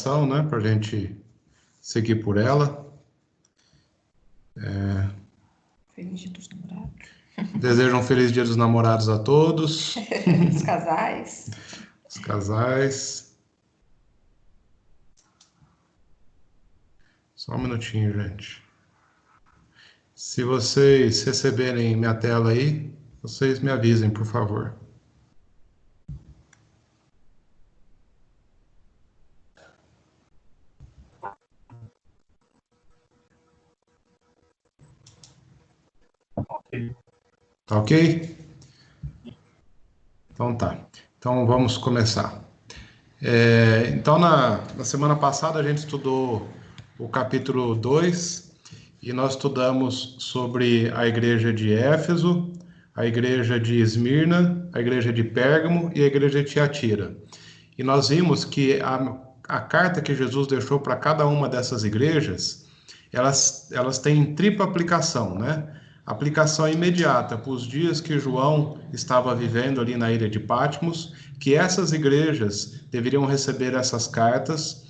oração, né, para a gente seguir por ela. Feliz Dia dos Namorados. Desejo um feliz Dia dos Namorados a todos. Os casais. Os casais. Só um minutinho, gente. Se vocês receberem minha tela aí, vocês me avisem, por favor. Tá ok? Então tá. Então vamos começar. Então na semana passada a gente estudou o capítulo 2 e nós estudamos sobre a igreja de Éfeso, a igreja de Esmirna, a igreja de Pérgamo e a igreja de Tiatira. E nós vimos que a carta que Jesus deixou para cada uma dessas igrejas, elas têm tripla aplicação, né? Aplicação imediata para os dias que João estava vivendo ali na ilha de Patmos, que essas igrejas deveriam receber essas cartas,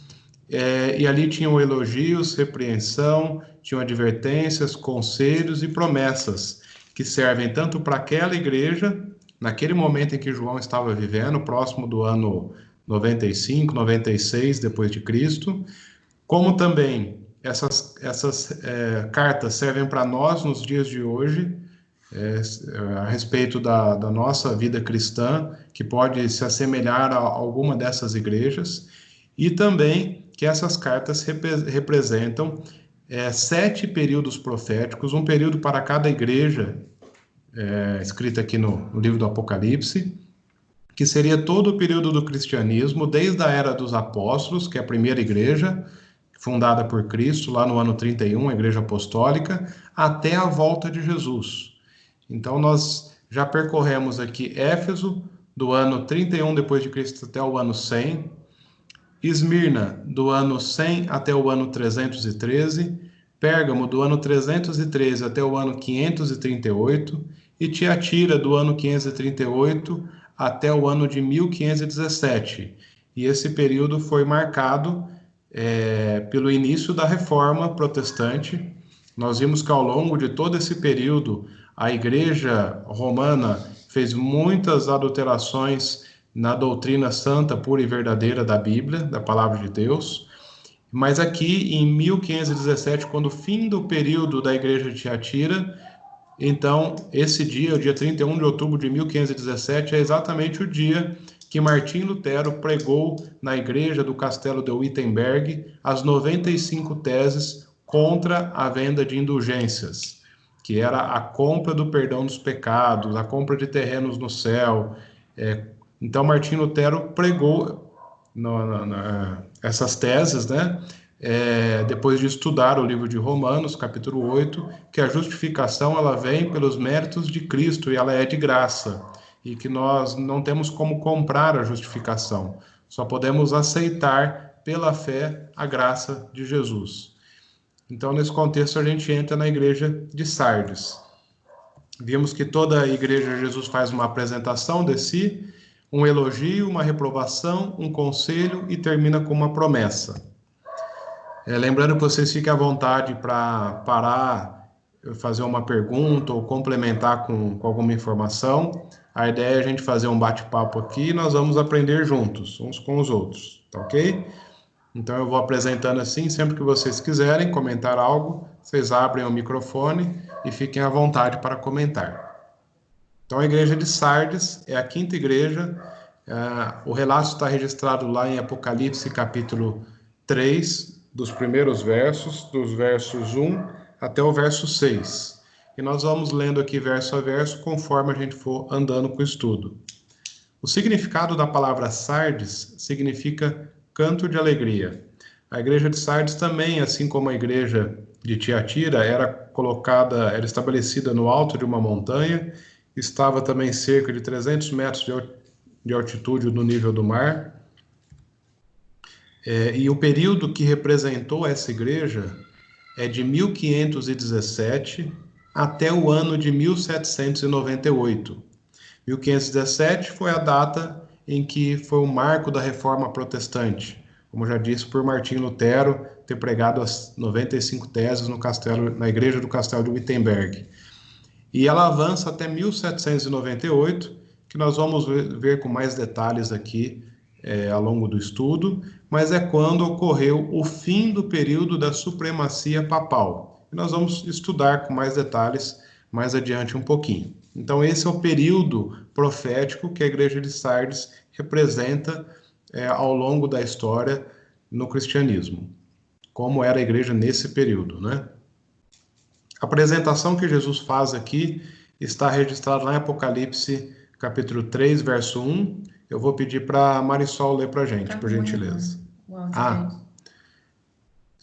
e ali tinham elogios, repreensão, tinham advertências, conselhos e promessas, que servem tanto para aquela igreja, naquele momento em que João estava vivendo, próximo do ano 95, 96 depois de Cristo, como também essas cartas servem para nós nos dias de hoje, a respeito da nossa vida cristã, que pode se assemelhar a alguma dessas igrejas, e também que essas cartas representam 7 períodos proféticos, um período para cada igreja, escrita aqui no livro do Apocalipse, que seria todo o período do cristianismo, desde a era dos apóstolos, que é a primeira igreja, fundada por Cristo, lá no ano 31, a igreja apostólica, até a volta de Jesus. Então, nós já percorremos aqui Éfeso, do ano 31 depois de Cristo até o ano 100, Esmirna, do ano 100 até o ano 313, Pérgamo, do ano 313 até o ano 538, e Tiatira, do ano 538 até o ano de 1517. E esse período foi marcado pelo início da Reforma Protestante. Nós vimos que ao longo de todo esse período, a Igreja Romana fez muitas adulterações na doutrina santa, pura e verdadeira da Bíblia, da Palavra de Deus. Mas aqui, em 1517, quando o fim do período da Igreja de Tiatira, então, esse dia, o dia 31 de outubro de 1517, é exatamente o dia que Martim Lutero pregou na igreja do Castelo de Wittenberg as 95 teses contra a venda de indulgências, que era a compra do perdão dos pecados, a compra de terrenos no céu. Então, Martim Lutero pregou essas teses, né? Depois de estudar o livro de Romanos, capítulo 8, que a justificação ela vem pelos méritos de Cristo e ela é de graça, e que nós não temos como comprar a justificação, só podemos aceitar pela fé a graça de Jesus. Então, nesse contexto, a gente entra na igreja de Sardes. Vimos que toda a igreja de Jesus faz uma apresentação de si, um elogio, uma reprovação, um conselho e termina com uma promessa. Lembrando que vocês fiquem à vontade para parar, fazer uma pergunta ou complementar com alguma informação. A ideia é a gente fazer um bate-papo aqui e nós vamos aprender juntos, uns com os outros, tá ok? Então eu vou apresentando assim, sempre que vocês quiserem comentar algo, vocês abrem o microfone e fiquem à vontade para comentar. Então a igreja de Sardes é a quinta igreja, o relato está registrado lá em Apocalipse capítulo 3, dos primeiros versos, dos versos 1 até o verso 6. E nós vamos lendo aqui verso a verso, conforme a gente for andando com o estudo. O significado da palavra Sardes significa canto de alegria. A igreja de Sardes também, assim como a igreja de Tiatira, era estabelecida no alto de uma montanha, estava também cerca de 300 metros de altitude no nível do mar. E o período que representou essa igreja é de 1517 até o ano de 1798. 1517 foi a data em que foi o marco da Reforma Protestante, como já disse, por Martinho Lutero ter pregado as 95 teses na igreja do Castelo de Wittenberg. E ela avança até 1798, que nós vamos ver com mais detalhes aqui ao longo do estudo, mas é quando ocorreu o fim do período da supremacia papal. E nós vamos estudar com mais detalhes mais adiante um pouquinho. Então esse é o período profético que a igreja de Sardes representa ao longo da história no cristianismo, como era a igreja nesse período, né? A apresentação que Jesus faz aqui está registrada lá em Apocalipse, capítulo 3, verso 1. Eu vou pedir para a Marisol ler para a gente, por gentileza.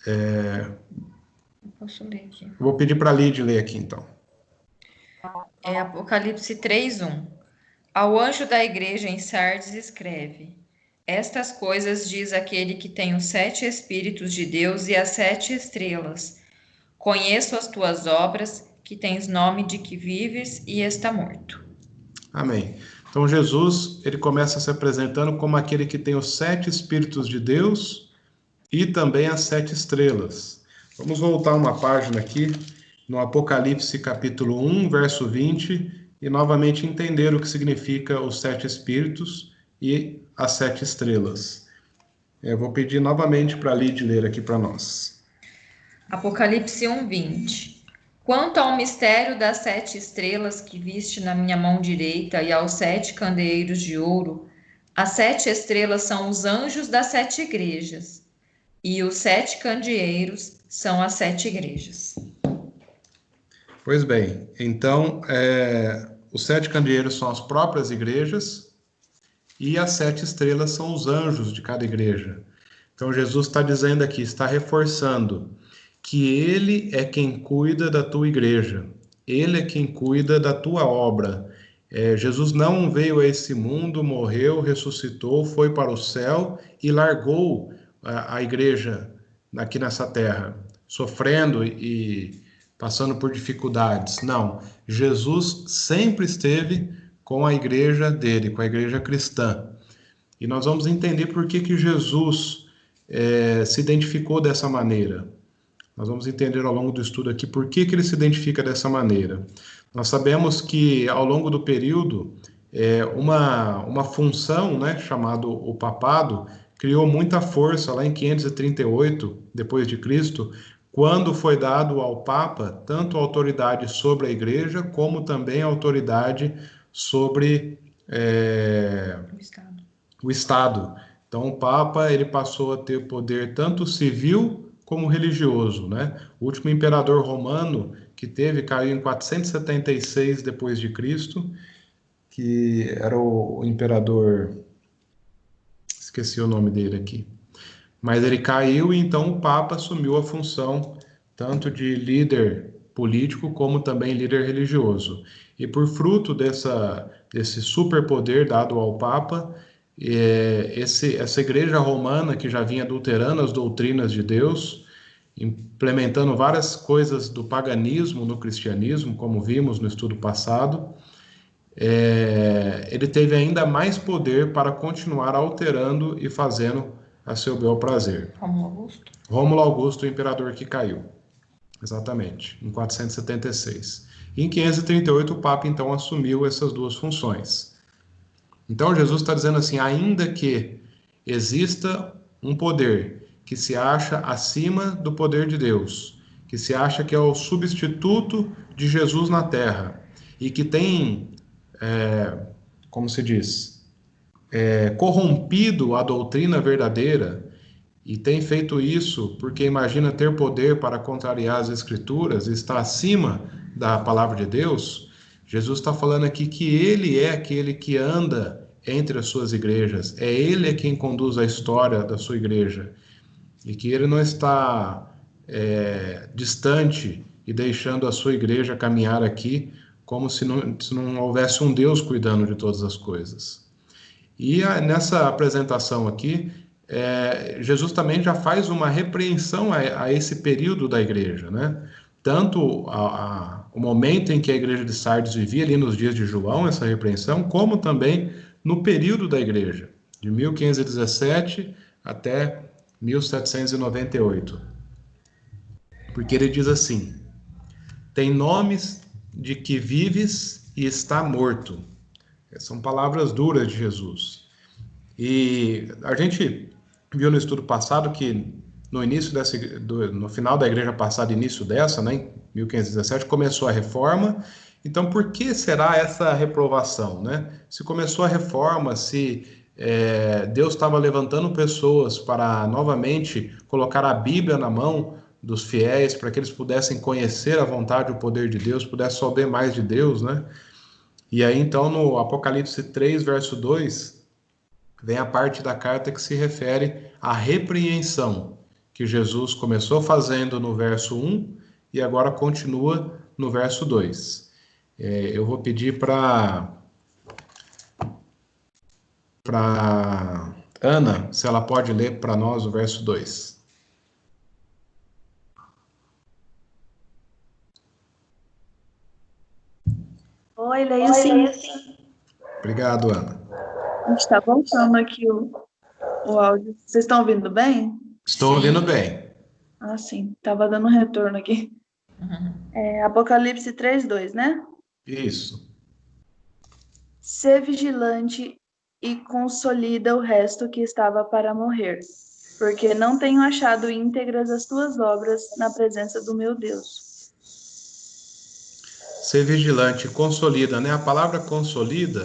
Eu posso ler aqui. Vou pedir para a Lid ler aqui, então. É Apocalipse 3:1. Ao anjo da igreja em Sardes escreve: Estas coisas diz aquele que tem os 7 Espíritos de Deus e as 7 estrelas. Conheço as tuas obras, que tens nome de que vives e está morto. Amém. Então Jesus, ele começa se apresentando como aquele que tem os 7 Espíritos de Deus e também as 7 estrelas. Vamos voltar uma página aqui, no Apocalipse capítulo 1, verso 20, e novamente entender o que significa os 7 Espíritos e as 7 estrelas. Eu vou pedir novamente para a Lid ler aqui para nós. Apocalipse 1:20. Quanto ao mistério das 7 estrelas que viste na minha mão direita e aos 7 candeeiros de ouro, as 7 estrelas são os anjos das 7 igrejas, e os 7 candeeiros são as 7 igrejas. Pois bem, então os 7 candeeiros são as próprias igrejas e as 7 estrelas são os anjos de cada igreja. Então Jesus está dizendo aqui, está reforçando que ele é quem cuida da tua igreja, ele é quem cuida da tua obra. Jesus não veio a esse mundo, morreu, ressuscitou, foi para o céu e largou a igreja aqui nessa terra, sofrendo e passando por dificuldades. Não, Jesus sempre esteve com a igreja dele, com a igreja cristã. E nós vamos entender por que Jesus se identificou dessa maneira. Nós vamos entender ao longo do estudo aqui por que ele se identifica dessa maneira. Nós sabemos que ao longo do período, uma função, né, chamada o papado, criou muita força lá em 538 depois de Cristo, quando foi dado ao Papa tanto a autoridade sobre a Igreja como também a autoridade sobre o Estado. Então o Papa ele passou a ter poder tanto civil como religioso, né? O último imperador romano que teve caiu em 476 depois de Cristo, que era o imperador, esqueci o nome dele aqui, mas ele caiu e então o Papa assumiu a função tanto de líder político como também líder religioso. E por fruto desse superpoder dado ao Papa, essa igreja romana que já vinha adulterando as doutrinas de Deus, implementando várias coisas do paganismo no cristianismo, como vimos no estudo passado, ele teve ainda mais poder para continuar alterando e fazendo a seu bel prazer. Rômulo Augusto, o imperador que caiu. Exatamente, em 476. E em 538 o Papa então assumiu essas duas funções. Então Jesus está dizendo assim, ainda que exista um poder que se acha acima do poder de Deus, que se acha que é o substituto de Jesus na Terra, e que tem, como se diz, corrompido a doutrina verdadeira, e tem feito isso porque imagina ter poder para contrariar as Escrituras, está acima da palavra de Deus. Jesus está falando aqui que ele é aquele que anda entre as suas igrejas, ele quem conduz a história da sua igreja, e que ele não está distante e deixando a sua igreja caminhar aqui como se não houvesse um Deus cuidando de todas as coisas. E nessa apresentação aqui, Jesus também já faz uma repreensão a esse período da igreja, né? Tanto o momento em que a igreja de Sardes vivia ali nos dias de João, essa repreensão, como também no período da igreja, de 1517 até 1798. Porque ele diz assim: tem nomes de que vives e está morto. São palavras duras de Jesus. E a gente viu no estudo passado que no início no final da igreja passada, início dessa, né, em 1517, começou a reforma. Então, por que será essa reprovação, né? Se começou a reforma, se Deus estava levantando pessoas para novamente colocar a Bíblia na mão dos fiéis, para que eles pudessem conhecer a vontade e o poder de Deus, pudessem saber mais de Deus, né? E aí, então, no Apocalipse 3, verso 2, vem a parte da carta que se refere à repreensão, que Jesus começou fazendo no verso 1 e agora continua no verso 2. Eu vou pedir para Ana, se ela pode ler para nós o verso 2. Oi, leio sim. Obrigado, Ana. A gente está voltando aqui o áudio. Vocês estão ouvindo bem? Estou ouvindo bem. Ah, sim. Estava dando um retorno aqui. Apocalipse 3:2, né? Isso. Sê vigilante e consolida o resto que estava para morrer, porque não tenho achado íntegras as tuas obras na presença do meu Deus. Ser vigilante, consolida, né? A palavra consolida,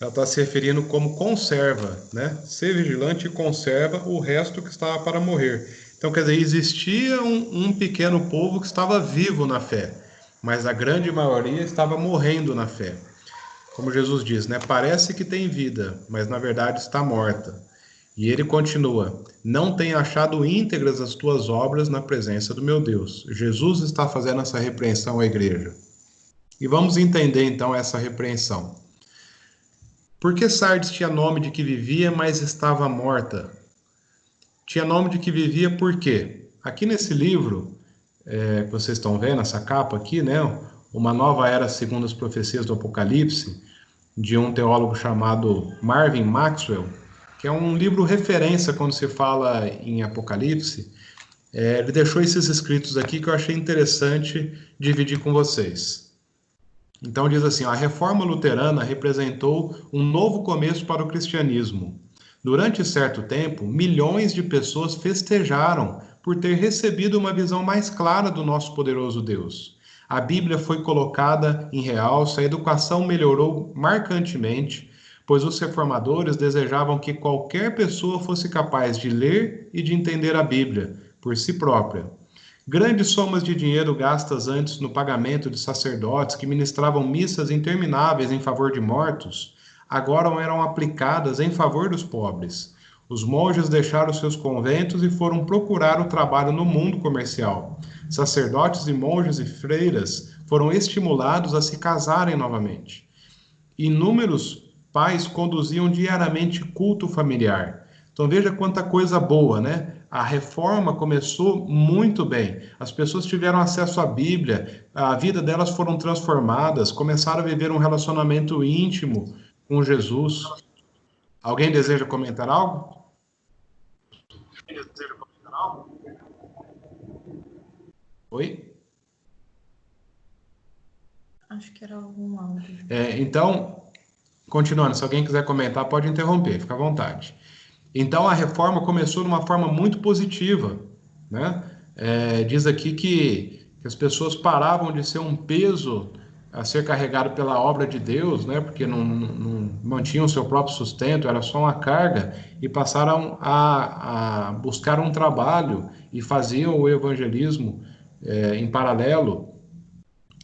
ela está se referindo como conserva, né? Ser vigilante e conserva o resto que estava para morrer. Então, quer dizer, existia um pequeno povo que estava vivo na fé, mas a grande maioria estava morrendo na fé. Como Jesus diz, né? Parece que tem vida, mas na verdade está morta. E ele continua: não tenho achado íntegras as tuas obras na presença do meu Deus. Jesus está fazendo essa repreensão à igreja. E vamos entender então essa repreensão. Por que Sardes tinha nome de que vivia, mas estava morta? Tinha nome de que vivia por quê? Aqui nesse livro, que vocês estão vendo, essa capa aqui, né? Uma nova era segundo as profecias do Apocalipse, de um teólogo chamado Marvin Maxwell, que é um livro referência quando se fala em Apocalipse. Ele deixou esses escritos aqui que eu achei interessante dividir com vocês. Então diz assim: a reforma luterana representou um novo começo para o cristianismo. Durante certo tempo, milhões de pessoas festejaram por ter recebido uma visão mais clara do nosso poderoso Deus. A Bíblia foi colocada em realce, a educação melhorou marcantemente, pois os reformadores desejavam que qualquer pessoa fosse capaz de ler e de entender a Bíblia por si própria. Grandes somas de dinheiro gastas antes no pagamento de sacerdotes que ministravam missas intermináveis em favor de mortos, agora eram aplicadas em favor dos pobres. Os monges deixaram seus conventos e foram procurar o trabalho no mundo comercial. Sacerdotes e monges e freiras foram estimulados a se casarem novamente. Inúmeros pais conduziam diariamente culto familiar. Então veja quanta coisa boa, né? A reforma começou muito bem. As pessoas tiveram acesso à Bíblia, a vida delas foram transformadas, começaram a viver um relacionamento íntimo com Jesus. Alguém deseja comentar algo? Oi? Acho que era algum áudio. Então, continuando, se alguém quiser comentar, pode interromper, fica à vontade. Então, a reforma começou de uma forma muito positiva, né? Diz aqui que as pessoas paravam de ser um peso a ser carregado pela obra de Deus, né? Porque não mantinham o seu próprio sustento, era só uma carga, e passaram a buscar um trabalho e faziam o evangelismo em paralelo.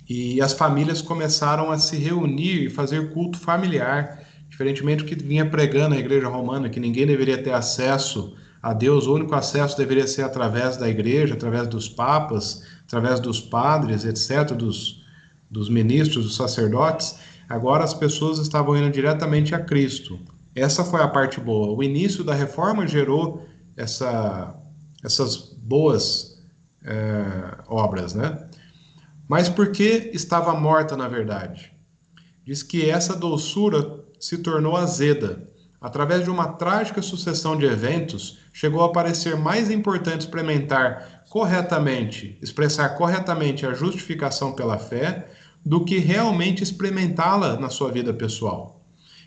E as famílias começaram a se reunir e fazer culto familiar, diferentemente do que vinha pregando a Igreja Romana, que ninguém deveria ter acesso a Deus, o único acesso deveria ser através da igreja, através dos papas, através dos padres, etc., dos ministros, dos sacerdotes. Agora as pessoas estavam indo diretamente a Cristo. Essa foi a parte boa. O início da reforma gerou essas boas obras, né? Mas por que estava morta, na verdade? Diz que essa doçura se tornou azeda. Através de uma trágica sucessão de eventos, chegou a parecer mais importante experimentar corretamente, expressar corretamente a justificação pela fé, do que realmente experimentá-la na sua vida pessoal.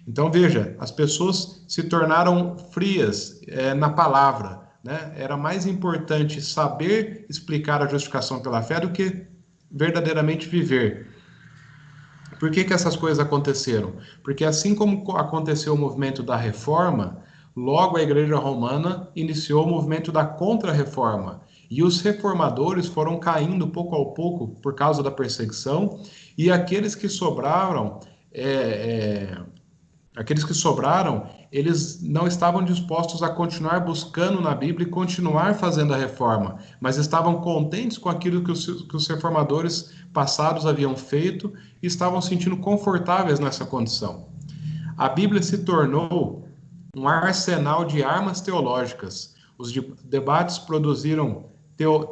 Então veja, as pessoas se tornaram frias na palavra, né? Era mais importante saber explicar a justificação pela fé do que verdadeiramente viver. Por que essas coisas aconteceram? Porque assim como aconteceu o movimento da reforma, logo a Igreja Romana iniciou o movimento da Contra-Reforma. E os reformadores foram caindo pouco a pouco por causa da perseguição, e aqueles que sobraram, eles não estavam dispostos a continuar buscando na Bíblia e continuar fazendo a reforma, mas estavam contentes com aquilo que os reformadores passados haviam feito e estavam se sentindo confortáveis nessa condição. A Bíblia se tornou um arsenal de armas teológicas. Os debates produziram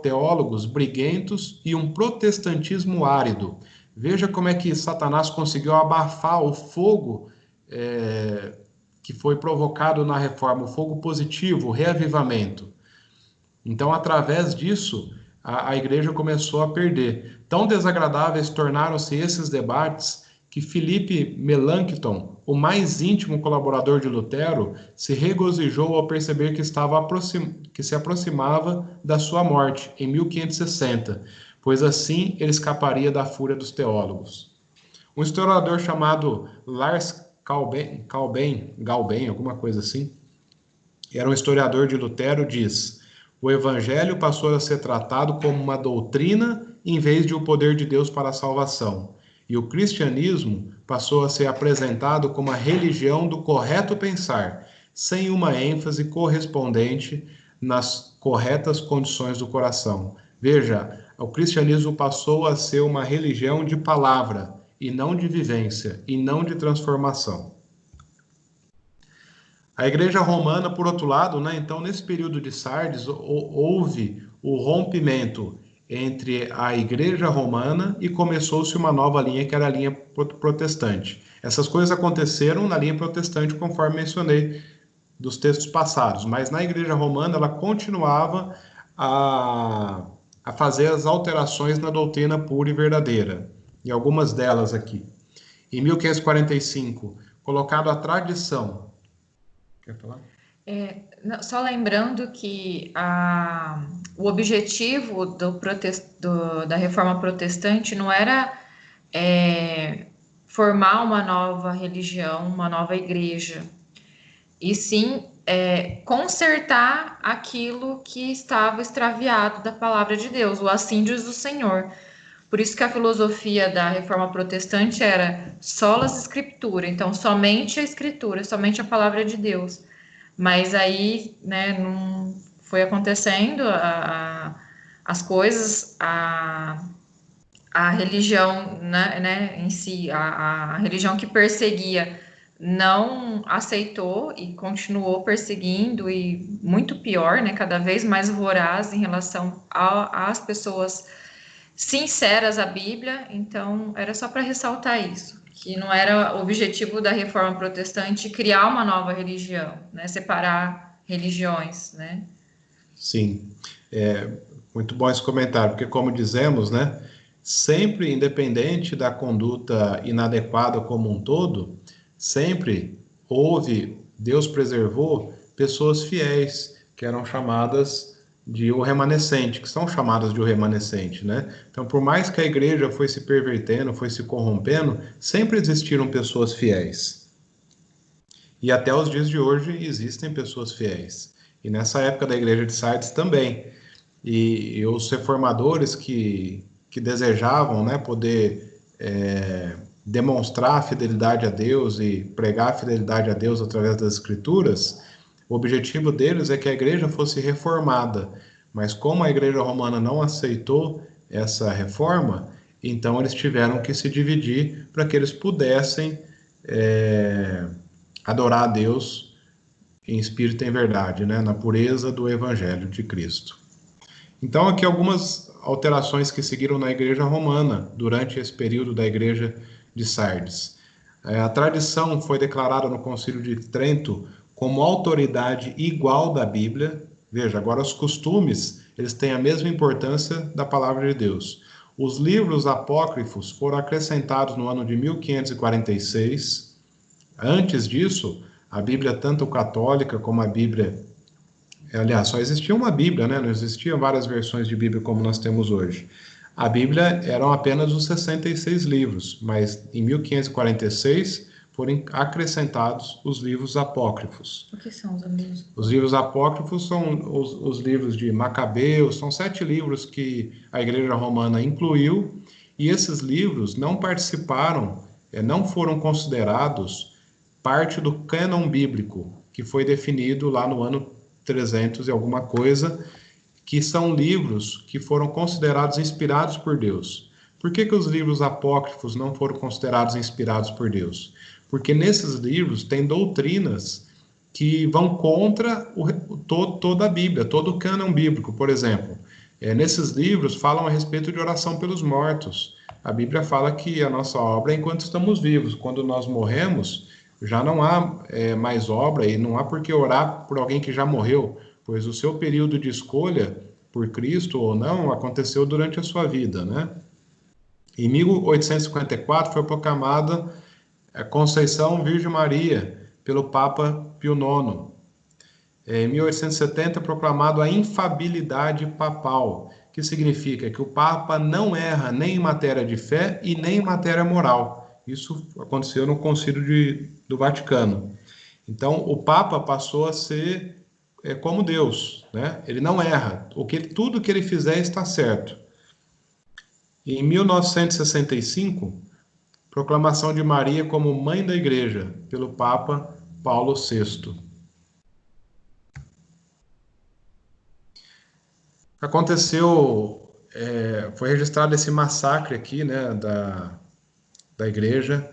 teólogos briguentos e um protestantismo árido. Veja como é que Satanás conseguiu abafar o fogo que foi provocado na reforma, o fogo positivo, o reavivamento. Então, através disso, a igreja começou a perder. Tão desagradáveis tornaram-se esses debates que Filipe Melanchthon, o mais íntimo colaborador de Lutero, se regozijou ao perceber que se aproximava da sua morte, em 1560, pois assim ele escaparia da fúria dos teólogos. Um historiador chamado Lars Galben, alguma coisa assim, era um historiador de Lutero, diz: o evangelho passou a ser tratado como uma doutrina em vez de o poder de Deus para a salvação. E o cristianismo passou a ser apresentado como a religião do correto pensar, sem uma ênfase correspondente nas corretas condições do coração. Veja, o cristianismo passou a ser uma religião de palavra, e não de vivência, e não de transformação. A Igreja Romana, por outro lado, né, então nesse período de Sardes, houve o rompimento entre a Igreja Romana e começou-se uma nova linha, que era a linha protestante. Essas coisas aconteceram na linha protestante, conforme mencionei dos textos passados, mas na Igreja Romana ela continuava a fazer as alterações na doutrina pura e verdadeira, e algumas delas aqui. Em 1545, colocado a tradição. Quer falar? Só lembrando que o objetivo da reforma protestante não era formar uma nova religião, uma nova igreja, e sim consertar aquilo que estava extraviado da palavra de Deus, o assim diz o Senhor. Por isso que a filosofia da reforma protestante era solas escritura, então somente a escritura, somente a palavra de Deus. Mas aí, né, não foi acontecendo as coisas, a religião, né, em si, a religião que perseguia não aceitou e continuou perseguindo, e muito pior, né, cada vez mais voraz em relação às pessoas sinceras à Bíblia. Então era só para ressaltar isso, que não era o objetivo da reforma protestante criar uma nova religião, né, separar religiões, né? Sim, muito bom esse comentário, porque como dizemos, né, sempre, independente da conduta inadequada como um todo, sempre Deus preservou pessoas fiéis, que eram chamadas de o remanescente, que são chamadas de o remanescente, né? Então, por mais que a igreja foi se pervertendo, foi se corrompendo, sempre existiram pessoas fiéis. E até os dias de hoje existem pessoas fiéis. E nessa época da igreja de Sardes também. E os reformadores que desejavam, né, poder demonstrar a fidelidade a Deus e pregar a fidelidade a Deus através das Escrituras, o objetivo deles é que a igreja fosse reformada, mas como a igreja romana não aceitou essa reforma, então eles tiveram que se dividir para que eles pudessem adorar a Deus em espírito e em verdade, né, na pureza do Evangelho de Cristo. Então aqui algumas alterações que seguiram na igreja romana durante esse período da igreja de Sardes. A tradição foi declarada no Concílio de Trento como autoridade igual da Bíblia. Veja, agora os costumes, eles têm a mesma importância da palavra de Deus. Os livros apócrifos foram acrescentados no ano de 1546. Antes disso, a Bíblia, tanto católica como a Bíblia... Aliás, só existia uma Bíblia, né? Não existiam várias versões de Bíblia como nós temos hoje. A Bíblia eram apenas os 66 livros, mas em 1546 foram acrescentados os livros apócrifos. O que são os livros? Os livros apócrifos são os livros de Macabeus, são 7 livros que a Igreja Romana incluiu, e esses livros não participaram, não foram considerados parte do cânon bíblico, que foi definido lá no ano 300 e alguma coisa, que são livros que foram considerados inspirados por Deus. Por que os livros apócrifos não foram considerados inspirados por Deus? Porque nesses livros tem doutrinas que vão contra toda a Bíblia, todo o cânon bíblico. Por exemplo, nesses livros falam a respeito de oração pelos mortos. A Bíblia fala que a nossa obra é enquanto estamos vivos. Quando nós morremos, já não há mais obra, e não há por que orar por alguém que já morreu, pois o seu período de escolha por Cristo ou não aconteceu durante a sua vida, né? Em 1854 foi proclamada a Conceição Virgem Maria pelo Papa Pio IX. Em 1870 proclamado a infabilidade papal, que significa que o Papa não erra nem em matéria de fé e nem em matéria moral. Isso aconteceu no Concílio do Vaticano. Então, o Papa passou a ser como Deus, né? Ele não erra. Tudo que ele fizer está certo. Em 1965, proclamação de Maria como Mãe da Igreja, pelo Papa Paulo VI. Aconteceu, foi registrado esse massacre aqui, né, da igreja.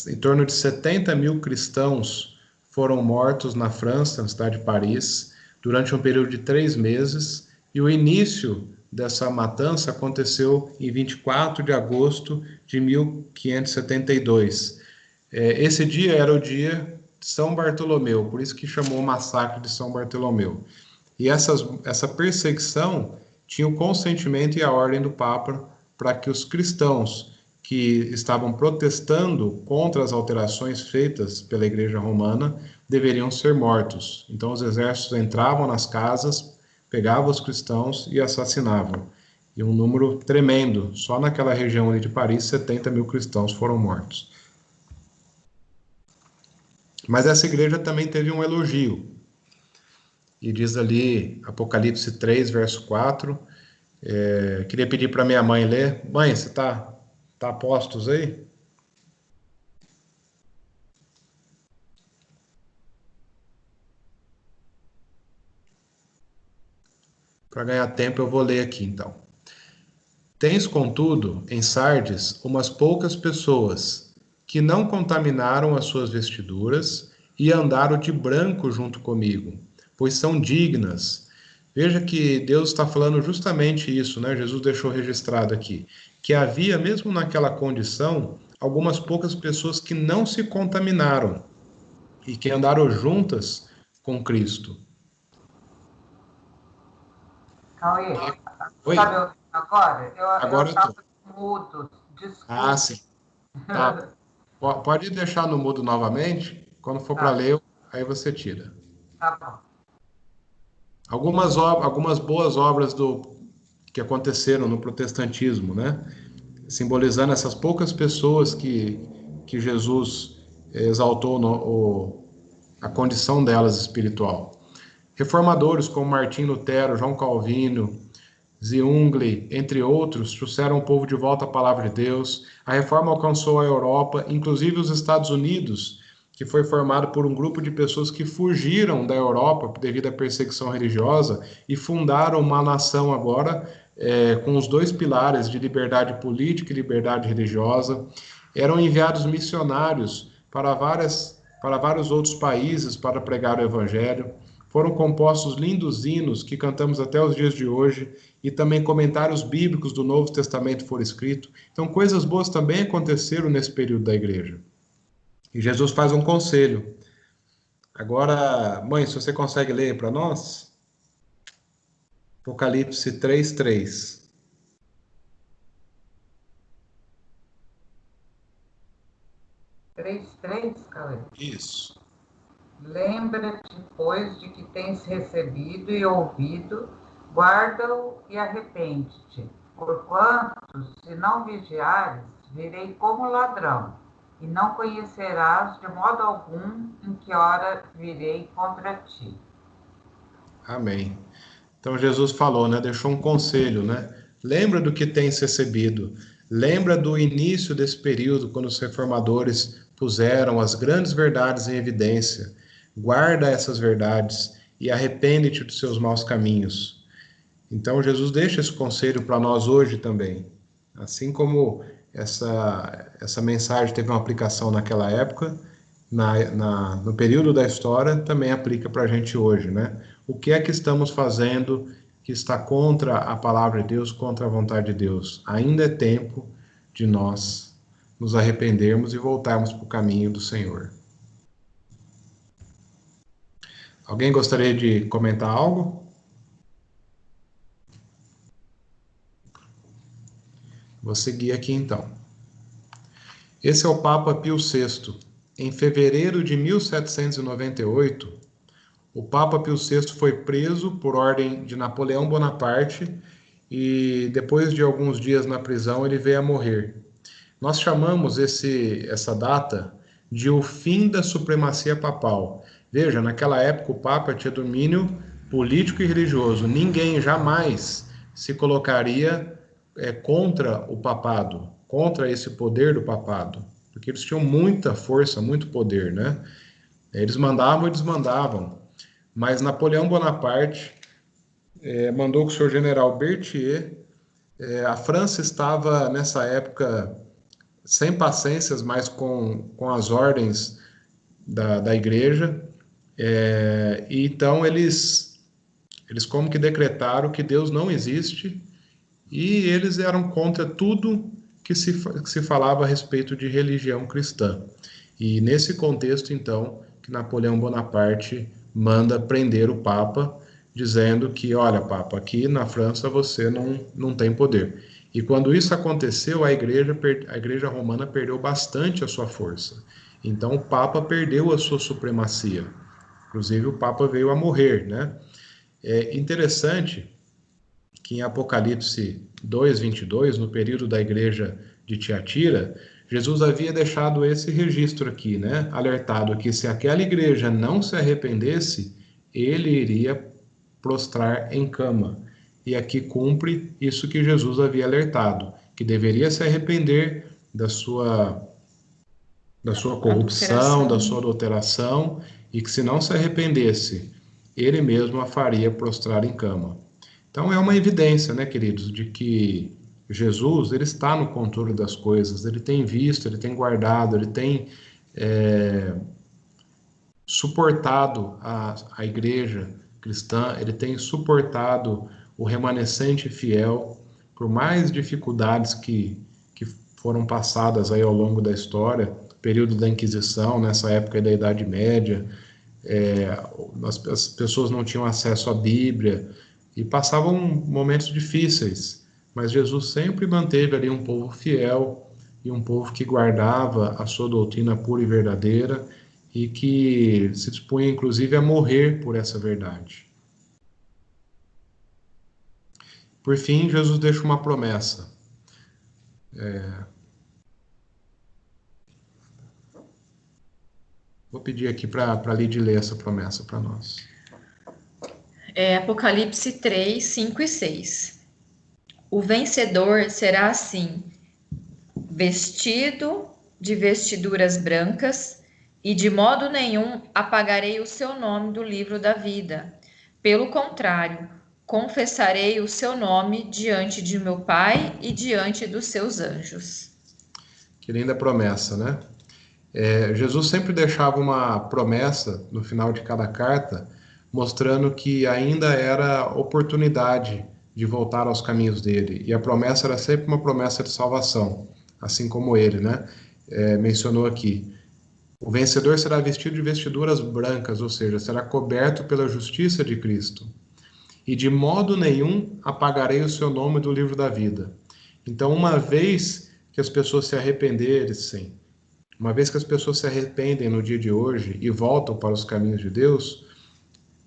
Em torno de 70 mil cristãos foram mortos na França, na cidade de Paris, durante um período de 3 meses, e o início dessa matança aconteceu em 24 de agosto de 1572. Esse dia era o dia de São Bartolomeu, por isso que chamou o massacre de São Bartolomeu. E essa perseguição tinha o consentimento e a ordem do Papa para que os cristãos que estavam protestando contra as alterações feitas pela Igreja Romana deveriam ser mortos. Então os exércitos entravam nas casas, pegavam os cristãos e assassinavam. E um número tremendo, só naquela região ali de Paris, 70 mil cristãos foram mortos. Mas essa igreja também teve um elogio. E diz ali, Apocalipse 3, verso 4, queria pedir para minha mãe ler. Mãe, você está a postos aí? Para ganhar tempo eu vou ler aqui então. Tens, contudo, em Sardes, umas poucas pessoas que não contaminaram as suas vestiduras e andaram de branco junto comigo, pois são dignas. Veja que Deus está falando justamente isso, né? Jesus deixou registrado aqui, que havia, mesmo naquela condição, algumas poucas pessoas que não se contaminaram e que andaram juntas com Cristo. Cauê, Oi? tá me ouvindo agora? Agora eu estava tô. mudo, desculpa. Ah, sim. Tá. Pode deixar no mudo novamente. Quando for para ler, aí você tira. Tá bom. Algumas boas obras que aconteceram no protestantismo, né? Simbolizando essas poucas pessoas que Jesus exaltou a condição delas espiritual. Reformadores como Martim Lutero, João Calvino, Zwingli, entre outros, trouxeram o povo de volta à palavra de Deus. A reforma alcançou a Europa, inclusive os Estados Unidos, que foi formado por um grupo de pessoas que fugiram da Europa devido à perseguição religiosa e fundaram uma nação agora com os 2 pilares de liberdade política e liberdade religiosa. Eram enviados missionários para vários outros países para pregar o evangelho. Foram compostos lindos hinos que cantamos até os dias de hoje, e também comentários bíblicos do Novo Testamento foram escritos. Então, coisas boas também aconteceram nesse período da igreja. E Jesus faz um conselho. Agora, mãe, se você consegue ler para nós? Apocalipse 3:3. 3:3, Cauê. Isso. Lembra-te, pois, de que tens recebido e ouvido, guarda-o e arrepende-te. Porquanto, se não vigiares, virei como ladrão, e não conhecerás de modo algum em que hora virei contra ti. Amém. Então Jesus falou, né? Deixou um conselho, né? Lembra do que tens recebido. Lembra do início desse período, quando os reformadores puseram as grandes verdades em evidência. Guarda essas verdades e arrepende-te dos seus maus caminhos. Então Jesus deixa esse conselho para nós hoje também. Assim como essa mensagem teve uma aplicação naquela época, no período da história, também aplica para a gente hoje, né? O que é que estamos fazendo que está contra a palavra de Deus, contra a vontade de Deus? Ainda é tempo de nós nos arrependermos e voltarmos para o caminho do Senhor. Alguém gostaria de comentar algo? Vou seguir aqui então. Esse é o Papa Pio VI. Em fevereiro de 1798, o Papa Pio VI foi preso por ordem de Napoleão Bonaparte e depois de alguns dias na prisão ele veio a morrer. Nós chamamos essa data de o fim da supremacia papal. Veja, naquela época o Papa tinha domínio político e religioso. Ninguém jamais se colocaria contra o papado, contra esse poder do papado, porque eles tinham muita força, muito poder, né? Eles mandavam e desmandavam. Mas Napoleão Bonaparte mandou que o seu general Berthier, a França estava nessa época sem paciências mais com as ordens da igreja, e então eles como que decretaram que Deus não existe e eles eram contra tudo que se falava a respeito de religião cristã. E nesse contexto, então, que Napoleão Bonaparte manda prender o Papa, dizendo que, olha, Papa, aqui na França você não tem poder. E quando isso aconteceu, a igreja romana perdeu bastante a sua força. Então o Papa perdeu a sua supremacia. Inclusive o Papa veio a morrer, né? É interessante que em Apocalipse 2:22, no período da igreja de Tiatira, Jesus havia deixado esse registro aqui, né? Alertado que se aquela igreja não se arrependesse, ele iria prostrar em cama. E aqui cumpre isso que Jesus havia alertado, que deveria se arrepender da sua corrupção, da sua adulteração, e que se não se arrependesse, ele mesmo a faria prostrar em cama. Então é uma evidência, né, queridos, de que Jesus, ele está no controle das coisas, ele tem visto, ele tem guardado, ele tem suportado a igreja cristã, ele tem suportado o remanescente fiel, por mais dificuldades que foram passadas aí ao longo da história, período da Inquisição, nessa época da Idade Média, as pessoas não tinham acesso à Bíblia e passavam momentos difíceis, mas Jesus sempre manteve ali um povo fiel e um povo que guardava a sua doutrina pura e verdadeira e que se dispunha inclusive a morrer por essa verdade. Por fim, Jesus deixa uma promessa. Vou pedir aqui para a Lidy ler essa promessa para nós. Apocalipse 3, 5 e 6. O vencedor será assim, vestido de vestiduras brancas, e de modo nenhum apagarei o seu nome do livro da vida. Pelo contrário, confessarei o seu nome diante de meu Pai e diante dos seus anjos. Que linda promessa, né? Jesus sempre deixava uma promessa no final de cada carta, mostrando que ainda era oportunidade de voltar aos caminhos dele. E a promessa era sempre uma promessa de salvação, assim como ele, né? Mencionou aqui. O vencedor será vestido de vestiduras brancas, ou seja, será coberto pela justiça de Cristo. E de modo nenhum apagarei o seu nome do livro da vida. Então, uma vez que as pessoas se arrependerem, uma vez que as pessoas se arrependem no dia de hoje e voltam para os caminhos de Deus,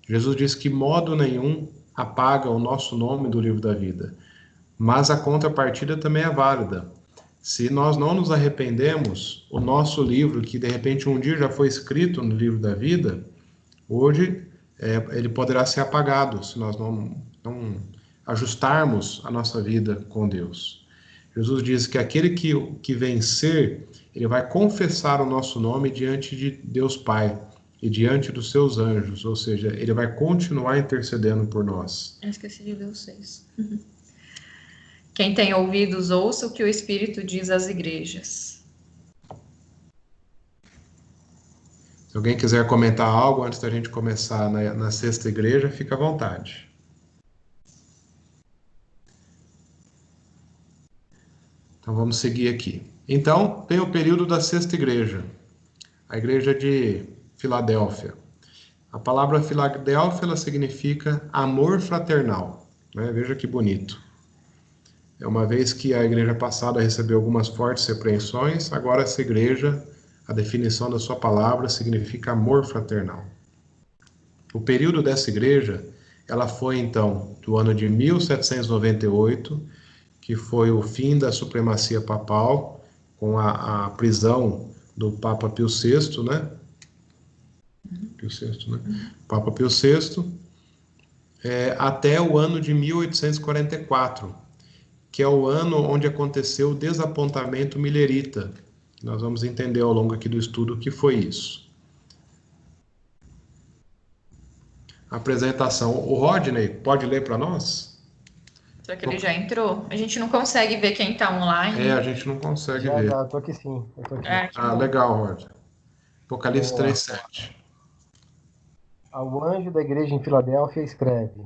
Jesus diz que modo nenhum apaga o nosso nome do livro da vida. Mas a contrapartida também é válida. Se nós não nos arrependemos, o nosso livro, que de repente um dia já foi escrito no livro da vida, hoje ele poderá ser apagado se nós não ajustarmos a nossa vida com Deus. Jesus diz que aquele que vencer, ele vai confessar o nosso nome diante de Deus Pai e diante dos seus anjos, ou seja, ele vai continuar intercedendo por nós. Eu esqueci de ler os 6. Quem tem ouvidos, ouça o que o Espírito diz às igrejas. Se alguém quiser comentar algo antes da gente começar na sexta igreja, fica à vontade. Então vamos seguir aqui. Então, tem o período da sexta igreja, a igreja de Filadélfia. A palavra Filadélfia, ela significa amor fraternal, né? Veja que bonito. É uma vez que a igreja passada recebeu algumas fortes repreensões, agora essa igreja, a definição da sua palavra significa amor fraternal. O período dessa igreja, ela foi então do ano de 1798, que foi o fim da supremacia papal, com a prisão do Papa Pio VI, né? Papa Pio VI, até o ano de 1844, que é o ano onde aconteceu o desapontamento millerita. Nós vamos entender ao longo aqui do estudo o que foi isso. Apresentação. O Rodney, pode ler para nós? Será que ele já entrou? A gente não consegue ver quem está online. A gente não consegue ver. Já, tô aqui sim. Eu tô aqui. Legal, Rodney. Apocalipse 3:7. Ao anjo da igreja em Filadélfia escreve: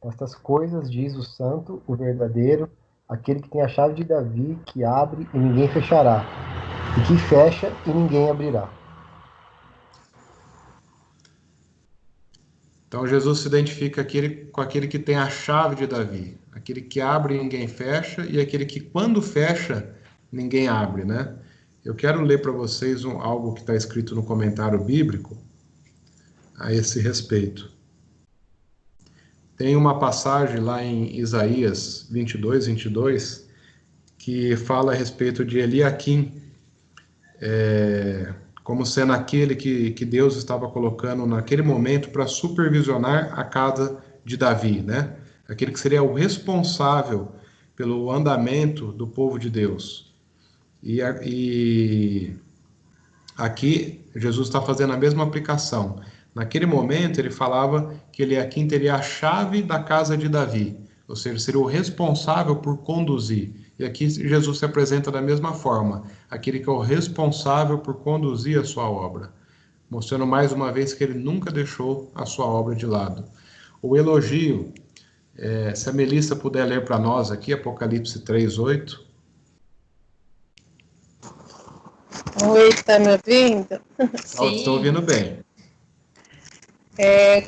estas coisas diz o santo, o verdadeiro, aquele que tem a chave de Davi, que abre e ninguém fechará, e que fecha e ninguém abrirá. Então Jesus se identifica com aquele que tem a chave de Davi, aquele que abre e ninguém fecha, e aquele que quando fecha, ninguém abre, né? Eu quero ler para vocês algo que está escrito no comentário bíblico a esse respeito. Tem uma passagem lá em Isaías 22, que fala a respeito de Eliaquim, como sendo aquele que Deus estava colocando naquele momento para supervisionar a casa de Davi, né? Aquele que seria o responsável pelo andamento do povo de Deus. E aqui Jesus está fazendo a mesma aplicação. Naquele momento ele falava que Eliaquim teria a chave da casa de Davi, ou seja, seria o responsável por conduzir. E aqui Jesus se apresenta da mesma forma, aquele que é o responsável por conduzir a sua obra, mostrando mais uma vez que ele nunca deixou a sua obra de lado. O elogio, se a Melissa puder ler para nós aqui, Apocalipse 3:8. Oi, está me ouvindo? Sim. Estou ouvindo bem.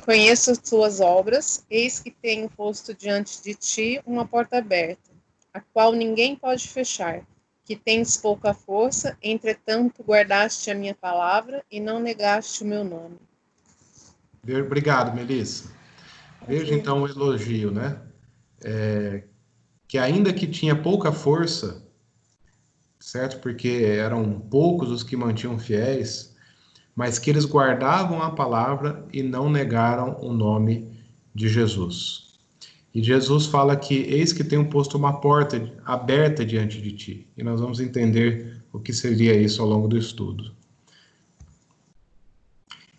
Conheço as tuas obras, eis que tenho posto diante de ti uma porta aberta, a qual ninguém pode fechar, que tens pouca força, entretanto guardaste a minha palavra e não negaste o meu nome. Obrigado, Melissa. Veja então o elogio, né? Que ainda que tinha pouca força, certo? Porque eram poucos os que mantinham fiéis, mas que eles guardavam a palavra e não negaram o nome de Jesus. E Jesus fala que eis que tenho posto uma porta aberta diante de ti. E nós vamos entender o que seria isso ao longo do estudo.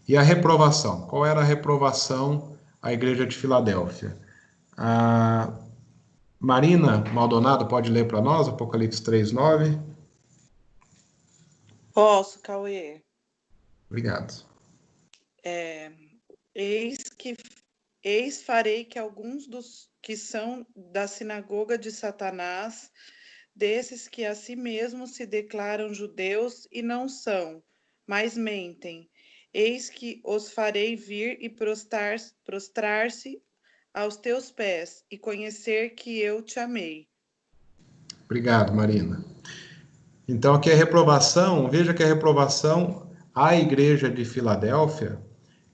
E a reprovação. Qual era a reprovação à igreja de Filadélfia? A Marina Maldonado pode ler para nós, Apocalipse 3:9? Posso, Cauê. Obrigado. Eis farei que alguns dos que são da sinagoga de Satanás, desses que a si mesmos se declaram judeus e não são, mas mentem. Eis que os farei vir e prostrar-se aos teus pés e conhecer que eu te amei. Obrigado, Marina. Então, aqui a reprovação, veja que a reprovação à igreja de Filadélfia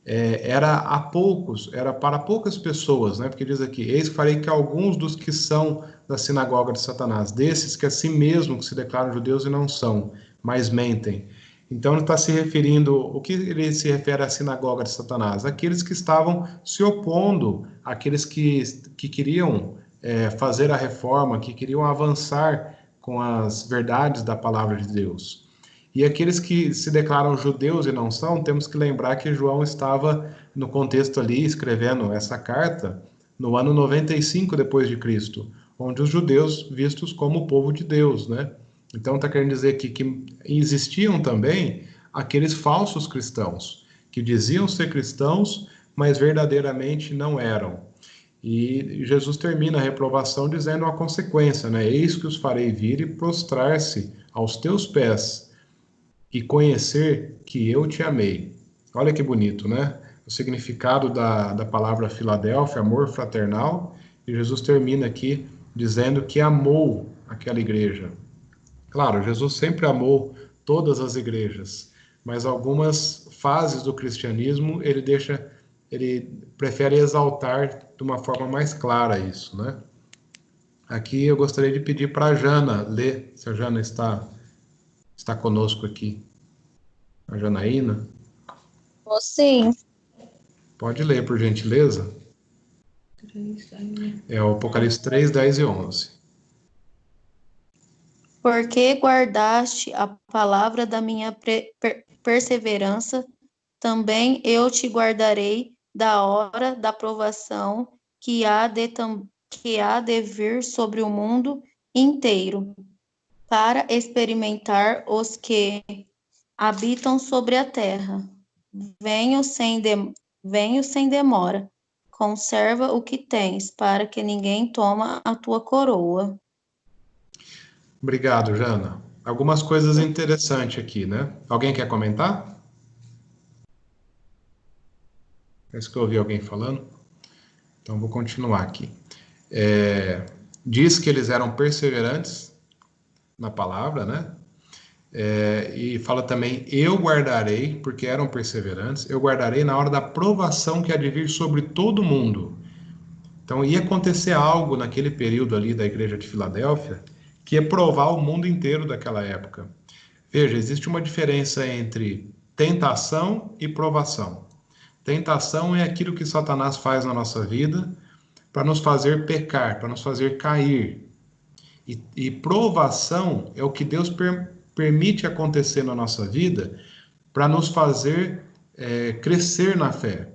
era para poucas pessoas, né? Porque diz aqui, eis que farei que alguns dos que são da sinagoga de Satanás, desses que a si mesmo que se declaram judeus e não são, mas mentem. Então, ele está se referindo, o que ele se refere à sinagoga de Satanás? Aqueles que estavam se opondo, aqueles que queriam fazer a reforma, que queriam avançar com as verdades da palavra de Deus. E aqueles que se declaram judeus e não são, temos que lembrar que João estava no contexto ali, escrevendo essa carta, no ano 95 depois de Cristo, onde os judeus vistos como o povo de Deus, né? Então está querendo dizer aqui que existiam também aqueles falsos cristãos, que diziam ser cristãos, mas verdadeiramente não eram. E Jesus termina a reprovação dizendo a consequência, né? Eis que os farei vir e prostrar-se aos teus pés e conhecer que eu te amei. Olha que bonito, né? O significado da palavra Filadélfia, amor fraternal, e Jesus termina aqui dizendo que amou aquela igreja. Claro, Jesus sempre amou todas as igrejas, mas algumas fases do cristianismo ele prefere exaltar de uma forma mais clara isso, né? Aqui eu gostaria de pedir para a Jana ler, se a Jana está conosco aqui. A Janaína? Sim. Pode ler, por gentileza. É o Apocalipse 3, 10 e 11. Porque guardaste a palavra da minha perseverança, também eu te guardarei da hora da provação que há de vir sobre o mundo inteiro, para experimentar os que habitam sobre a terra. Venho sem demora. Conserva o que tens, para que ninguém toma a tua coroa. Obrigado, Jana. Algumas coisas interessantes aqui, né? Alguém quer comentar? Parece que eu ouvi alguém falando. Então, vou continuar aqui. Diz que eles eram perseverantes na palavra, né? E fala também, eu guardarei, porque eram perseverantes, eu guardarei na hora da provação que há de vir sobre todo mundo. Então, ia acontecer algo naquele período ali da igreja de Filadélfia, que ia provar o mundo inteiro daquela época. Veja, existe uma diferença entre tentação e provação. Tentação é aquilo que Satanás faz na nossa vida para nos fazer pecar, para nos fazer cair. E provação é o que Deus permite acontecer na nossa vida para nos fazer crescer na fé,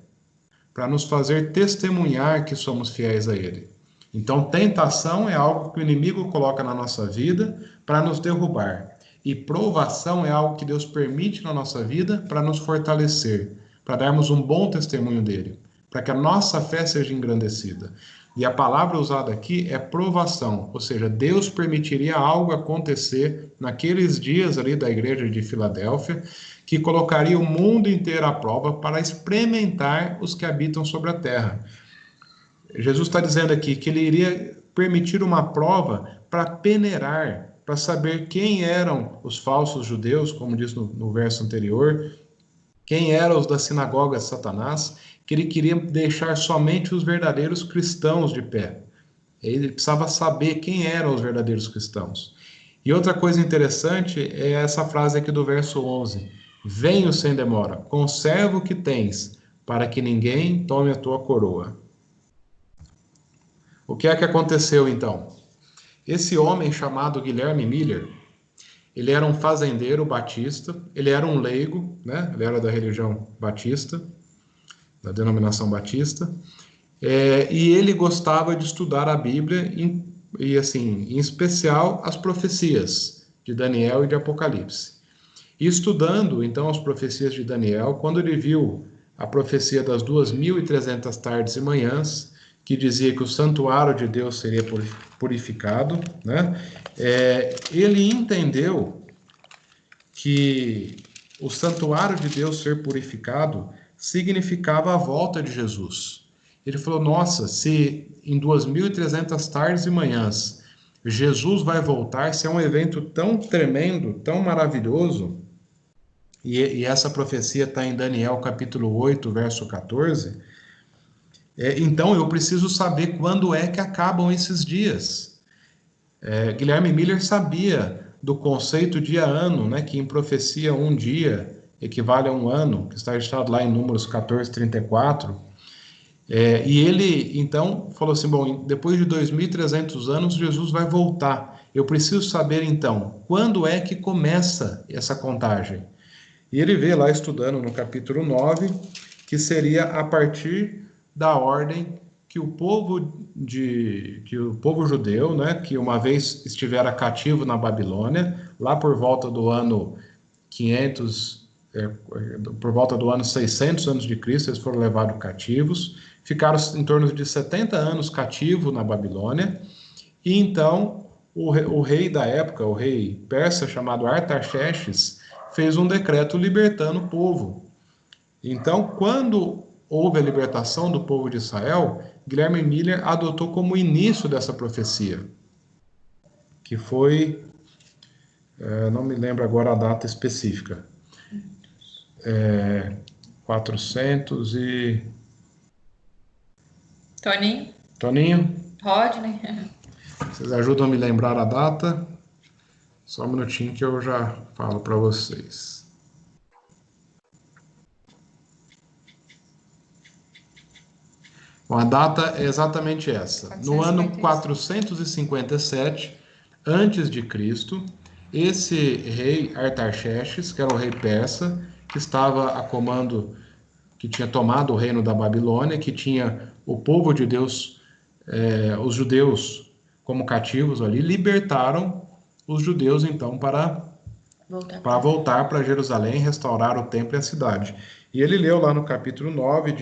para nos fazer testemunhar que somos fiéis a Ele. Então, tentação é algo que o inimigo coloca na nossa vida para nos derrubar. E provação é algo que Deus permite na nossa vida para nos fortalecer, para darmos um bom testemunho dele, para que a nossa fé seja engrandecida. E a palavra usada aqui é provação, ou seja, Deus permitiria algo acontecer naqueles dias ali da igreja de Filadélfia, que colocaria o mundo inteiro à prova para experimentar os que habitam sobre a terra. Jesus está dizendo aqui que ele iria permitir uma prova para peneirar, para saber quem eram os falsos judeus, como diz no verso anterior, quem eram os da sinagoga de Satanás, que ele queria deixar somente os verdadeiros cristãos de pé. Ele precisava saber quem eram os verdadeiros cristãos. E outra coisa interessante é essa frase aqui do verso 11. Venho sem demora, conserva o que tens, para que ninguém tome a tua coroa. O que é que aconteceu então? Esse homem chamado Guilherme Miller, ele era um fazendeiro batista, ele era um leigo, né? Ele era da religião batista, da denominação batista, e ele gostava de estudar a Bíblia, e assim, em especial as profecias de Daniel e de Apocalipse. E estudando, então, as profecias de Daniel, quando ele viu a profecia das 2.300 tardes e manhãs, que dizia que o santuário de Deus seria purificado, né? Ele entendeu que o santuário de Deus ser purificado significava a volta de Jesus. Ele falou, nossa, se em 2.300 tardes e manhãs Jesus vai voltar, se é um evento tão tremendo, tão maravilhoso, e essa profecia está em Daniel capítulo 8, verso 14, então eu preciso saber quando é que acabam esses dias. Guilherme Miller sabia do conceito dia-ano, né, que em profecia um dia equivale a um ano, que está registrado lá em Números 14, 34. E ele, então, falou assim, bom, depois de 2.300 anos, Jesus vai voltar. Eu preciso saber, então, quando é que começa essa contagem? E ele vê lá, estudando no capítulo 9, que seria a partir da ordem que o povo judeu, né, que uma vez estivera cativo na Babilônia, lá por volta do ano 500, por volta do ano 600 anos de Cristo, eles foram levados cativos, ficaram em torno de 70 anos cativos na Babilônia, e então o rei da época, o rei persa chamado Artaxerxes, fez um decreto libertando o povo. Então, quando houve a libertação do povo de Israel, Guilherme Miller adotou como início dessa profecia, que foi, não me lembro agora a data específica, 400 e... Toninho? Rodney? Vocês ajudam a me lembrar a data? Só um minutinho que eu já falo para vocês. Bom, a data é exatamente essa. 457. No ano 457 antes de Cristo, esse rei Artaxerxes, que era o rei persa, que estava a comando, que tinha tomado o reino da Babilônia, que tinha o povo de Deus, os judeus como cativos ali, libertaram os judeus então para voltar para Jerusalém, restaurar o templo e a cidade. E ele leu lá no capítulo 9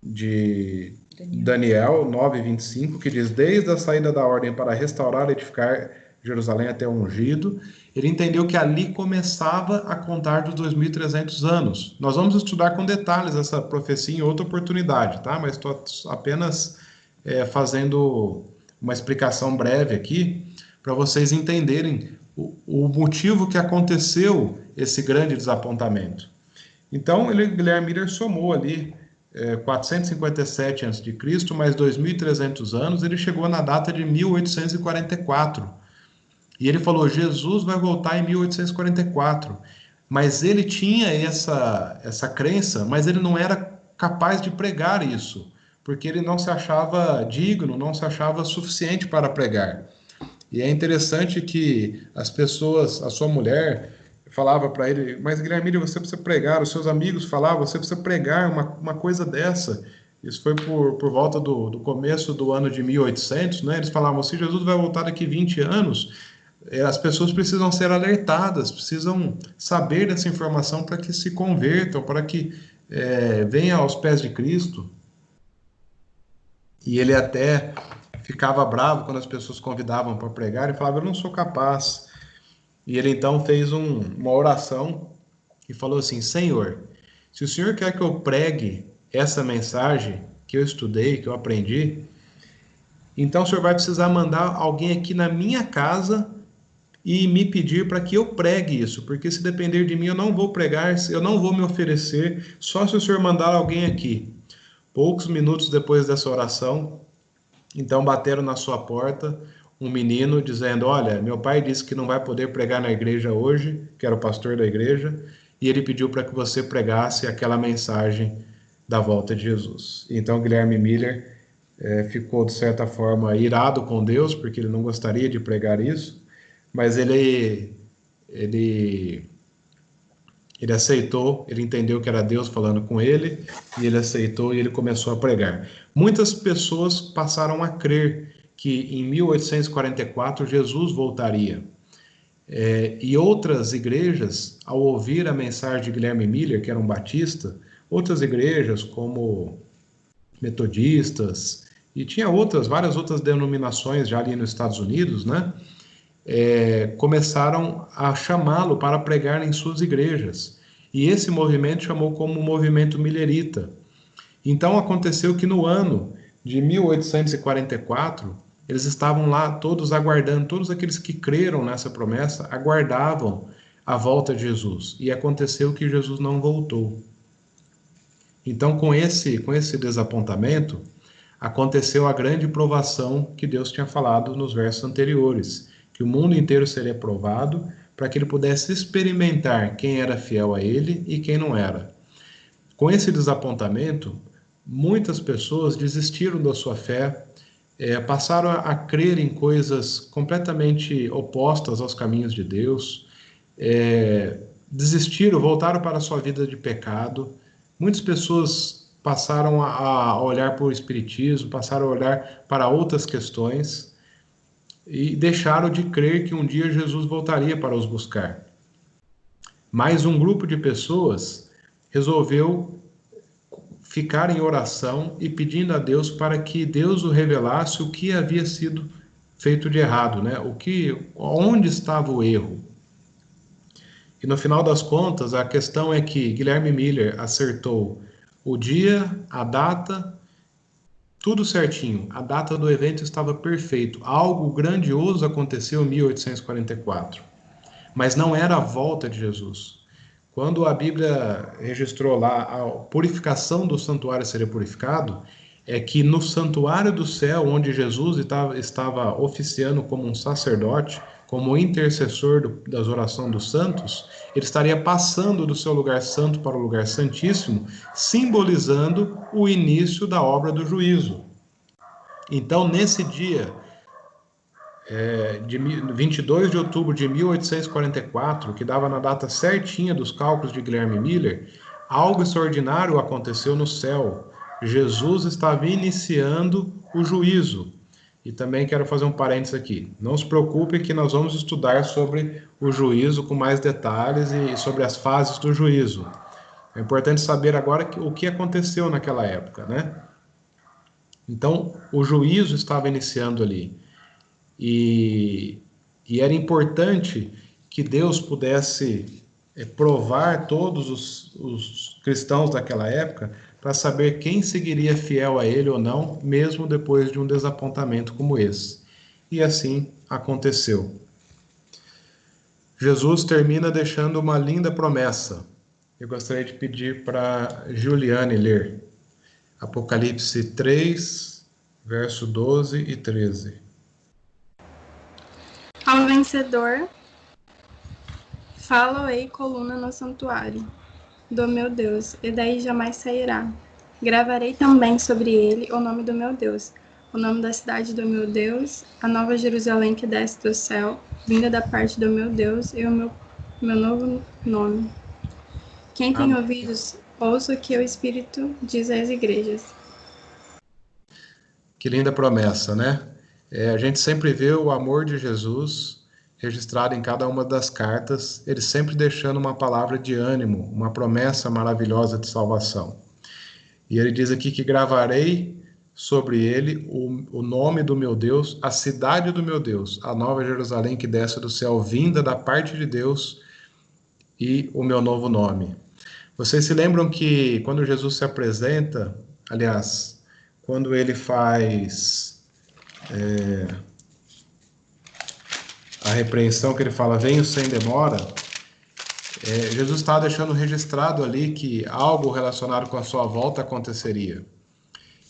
de Daniel 9:25, que diz, desde a saída da ordem para restaurar e edificar Jerusalém até o ungido, ele entendeu que ali começava a contar dos 2.300 anos. Nós vamos estudar com detalhes essa profecia em outra oportunidade, tá? Mas estou apenas fazendo uma explicação breve aqui, para vocês entenderem o motivo que aconteceu esse grande desapontamento. Então, Guilherme Miller somou ali 457 a.C., mais 2.300 anos, ele chegou na data de 1844. E ele falou, Jesus vai voltar em 1844. Mas ele tinha essa crença, mas ele não era capaz de pregar isso, porque ele não se achava digno, não se achava suficiente para pregar. E é interessante que as pessoas, a sua mulher falava para ele, mas Guilherme, você precisa pregar, os seus amigos falavam, você precisa pregar uma coisa dessa. Isso foi por volta do começo do ano de 1800, né? Eles falavam, se Jesus vai voltar daqui 20 anos, as pessoas precisam ser alertadas, precisam saber dessa informação para que se convertam, para que venham aos pés de Cristo. E ele até ficava bravo quando as pessoas convidavam para pregar e falava, eu não sou capaz. E ele então fez uma oração e falou assim, Senhor, se o Senhor quer que eu pregue essa mensagem que eu estudei, que eu aprendi, então o Senhor vai precisar mandar alguém aqui na minha casa e me pedir para que eu pregue isso, porque se depender de mim eu não vou pregar, eu não vou me oferecer, só se o Senhor mandar alguém aqui. Poucos minutos depois dessa oração, então bateram na sua porta um menino dizendo, olha, meu pai disse que não vai poder pregar na igreja hoje, que era o pastor da igreja, e ele pediu para que você pregasse aquela mensagem da volta de Jesus. Então Guilherme Miller ficou, de certa forma, irado com Deus, porque ele não gostaria de pregar isso, mas ele aceitou, ele entendeu que era Deus falando com ele, e ele aceitou e ele começou a pregar. Muitas pessoas passaram a crer que em 1844 Jesus voltaria. E outras igrejas, ao ouvir a mensagem de Guilherme Miller, que era um batista, outras igrejas como metodistas, e tinha várias outras denominações já ali nos Estados Unidos, né? começaram a chamá-lo para pregar em suas igrejas. E esse movimento chamou como movimento millerita. Então aconteceu que no ano de 1844, eles estavam lá todos aguardando, todos aqueles que creram nessa promessa, aguardavam a volta de Jesus. E aconteceu que Jesus não voltou. Então, com esse desapontamento, aconteceu a grande provação que Deus tinha falado nos versos anteriores, que o mundo inteiro seria provado para que ele pudesse experimentar quem era fiel a ele e quem não era. Com esse desapontamento, muitas pessoas desistiram da sua fé, passaram a crer em coisas completamente opostas aos caminhos de Deus, desistiram, voltaram para a sua vida de pecado. Muitas pessoas passaram a olhar para o espiritismo, passaram a olhar para outras questões e deixaram de crer que um dia Jesus voltaria para os buscar. Mas um grupo de pessoas resolveu ficar em oração e pedindo a Deus para que Deus o revelasse o que havia sido feito de errado, né? Onde estava o erro. E no final das contas, a questão é que Guilherme Miller acertou o dia, a data, tudo certinho. A data do evento estava perfeito. Algo grandioso aconteceu em 1844. Mas não era a volta de Jesus. Quando a Bíblia registrou lá a purificação do santuário seria purificado, é que no santuário do céu, onde Jesus estava oficiando como um sacerdote, como intercessor das orações dos santos, ele estaria passando do seu lugar santo para o lugar santíssimo, simbolizando o início da obra do juízo. Então, nesse dia, de 22 de outubro de 1844, que dava na data certinha dos cálculos de Guilherme Miller, algo extraordinário aconteceu no céu. Jesus estava iniciando o juízo. E também quero fazer um parênteses aqui. Não se preocupe que nós vamos estudar sobre o juízo com mais detalhes e sobre as fases do juízo. É importante saber agora o que aconteceu naquela época, né? Então, o juízo estava iniciando ali. E era importante que Deus pudesse provar todos os cristãos daquela época para saber quem seguiria fiel a ele ou não, mesmo depois de um desapontamento como esse. E assim aconteceu. Jesus termina deixando uma linda promessa. Eu gostaria de pedir para Juliane ler Apocalipse 3, verso 12 e 13. Ao vencedor, falo-ei coluna no santuário do meu Deus, e daí jamais sairá. Gravarei também sobre ele o nome do meu Deus, o nome da cidade do meu Deus, a nova Jerusalém que desce do céu, vinda da parte do meu Deus, e o meu novo nome. Quem tem ouvidos, ouça o que o Espírito diz às igrejas. Que linda promessa, né? A gente sempre vê o amor de Jesus registrado em cada uma das cartas, ele sempre deixando uma palavra de ânimo, uma promessa maravilhosa de salvação. E ele diz aqui que gravarei sobre ele o nome do meu Deus, a cidade do meu Deus, a nova Jerusalém que desce do céu, vinda da parte de Deus, e o meu novo nome. Vocês se lembram que quando Jesus se apresenta, aliás, quando ele faz a repreensão, que ele fala, venho sem demora, Jesus está deixando registrado ali que algo relacionado com a sua volta aconteceria.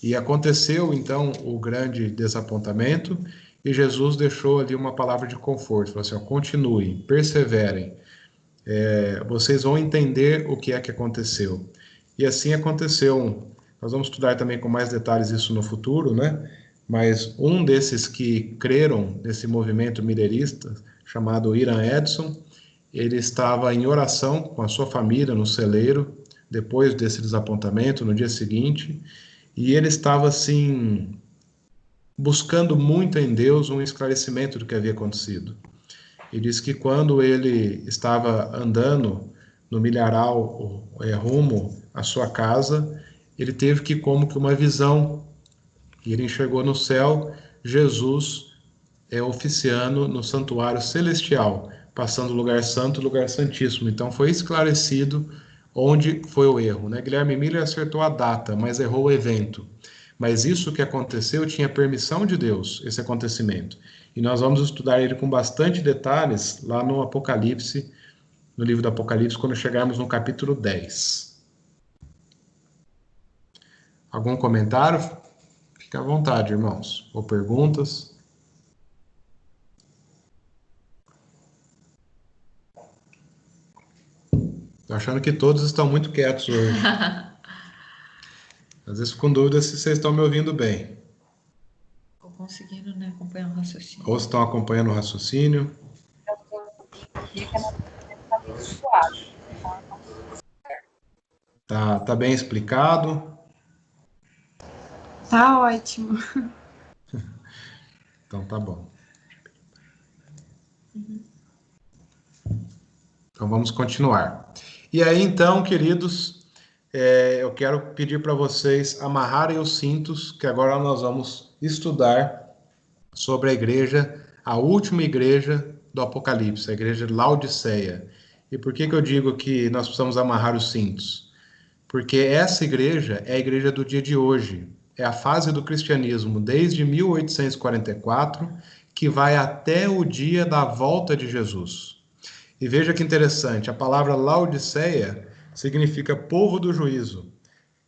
E aconteceu, então, o grande desapontamento, e Jesus deixou ali uma palavra de conforto, falou assim, continuem, perseverem, vocês vão entender o que é que aconteceu. E assim aconteceu. Nós vamos estudar também com mais detalhes isso no futuro, né? Mas um desses que creram nesse movimento millerista, chamado Iran Edson, ele estava em oração com a sua família no celeiro, depois desse desapontamento, no dia seguinte, e ele estava, assim, buscando muito em Deus um esclarecimento do que havia acontecido. E diz que quando ele estava andando no milharal rumo à sua casa, ele teve que como que uma visão, e ele enxergou no céu Jesus oficiando no santuário celestial, passando o lugar santo e lugar santíssimo. Então foi esclarecido onde foi o erro, né? Guilherme Miller acertou a data, mas errou o evento. Mas isso que aconteceu tinha permissão de Deus, esse acontecimento. E nós vamos estudar ele com bastante detalhes lá no Apocalipse, no livro do Apocalipse, quando chegarmos no capítulo 10. Algum comentário? Fique à vontade, irmãos. Ou perguntas? Estou achando que todos estão muito quietos hoje. Às vezes fico com dúvida se vocês estão me ouvindo bem. Estou conseguindo, né, acompanhar o raciocínio. Ou se estão acompanhando o raciocínio. Tá bem explicado? Tá ótimo. Então tá bom. Então vamos continuar. E aí então, queridos, eu quero pedir para vocês amarrarem os cintos, que agora nós vamos estudar sobre a igreja, a última igreja do Apocalipse, a igreja de Laodiceia. E por que eu digo que nós precisamos amarrar os cintos? Porque essa igreja é a igreja do dia de hoje, é a fase do cristianismo desde 1844, que vai até o dia da volta de Jesus. E veja que interessante, a palavra Laodiceia significa povo do juízo.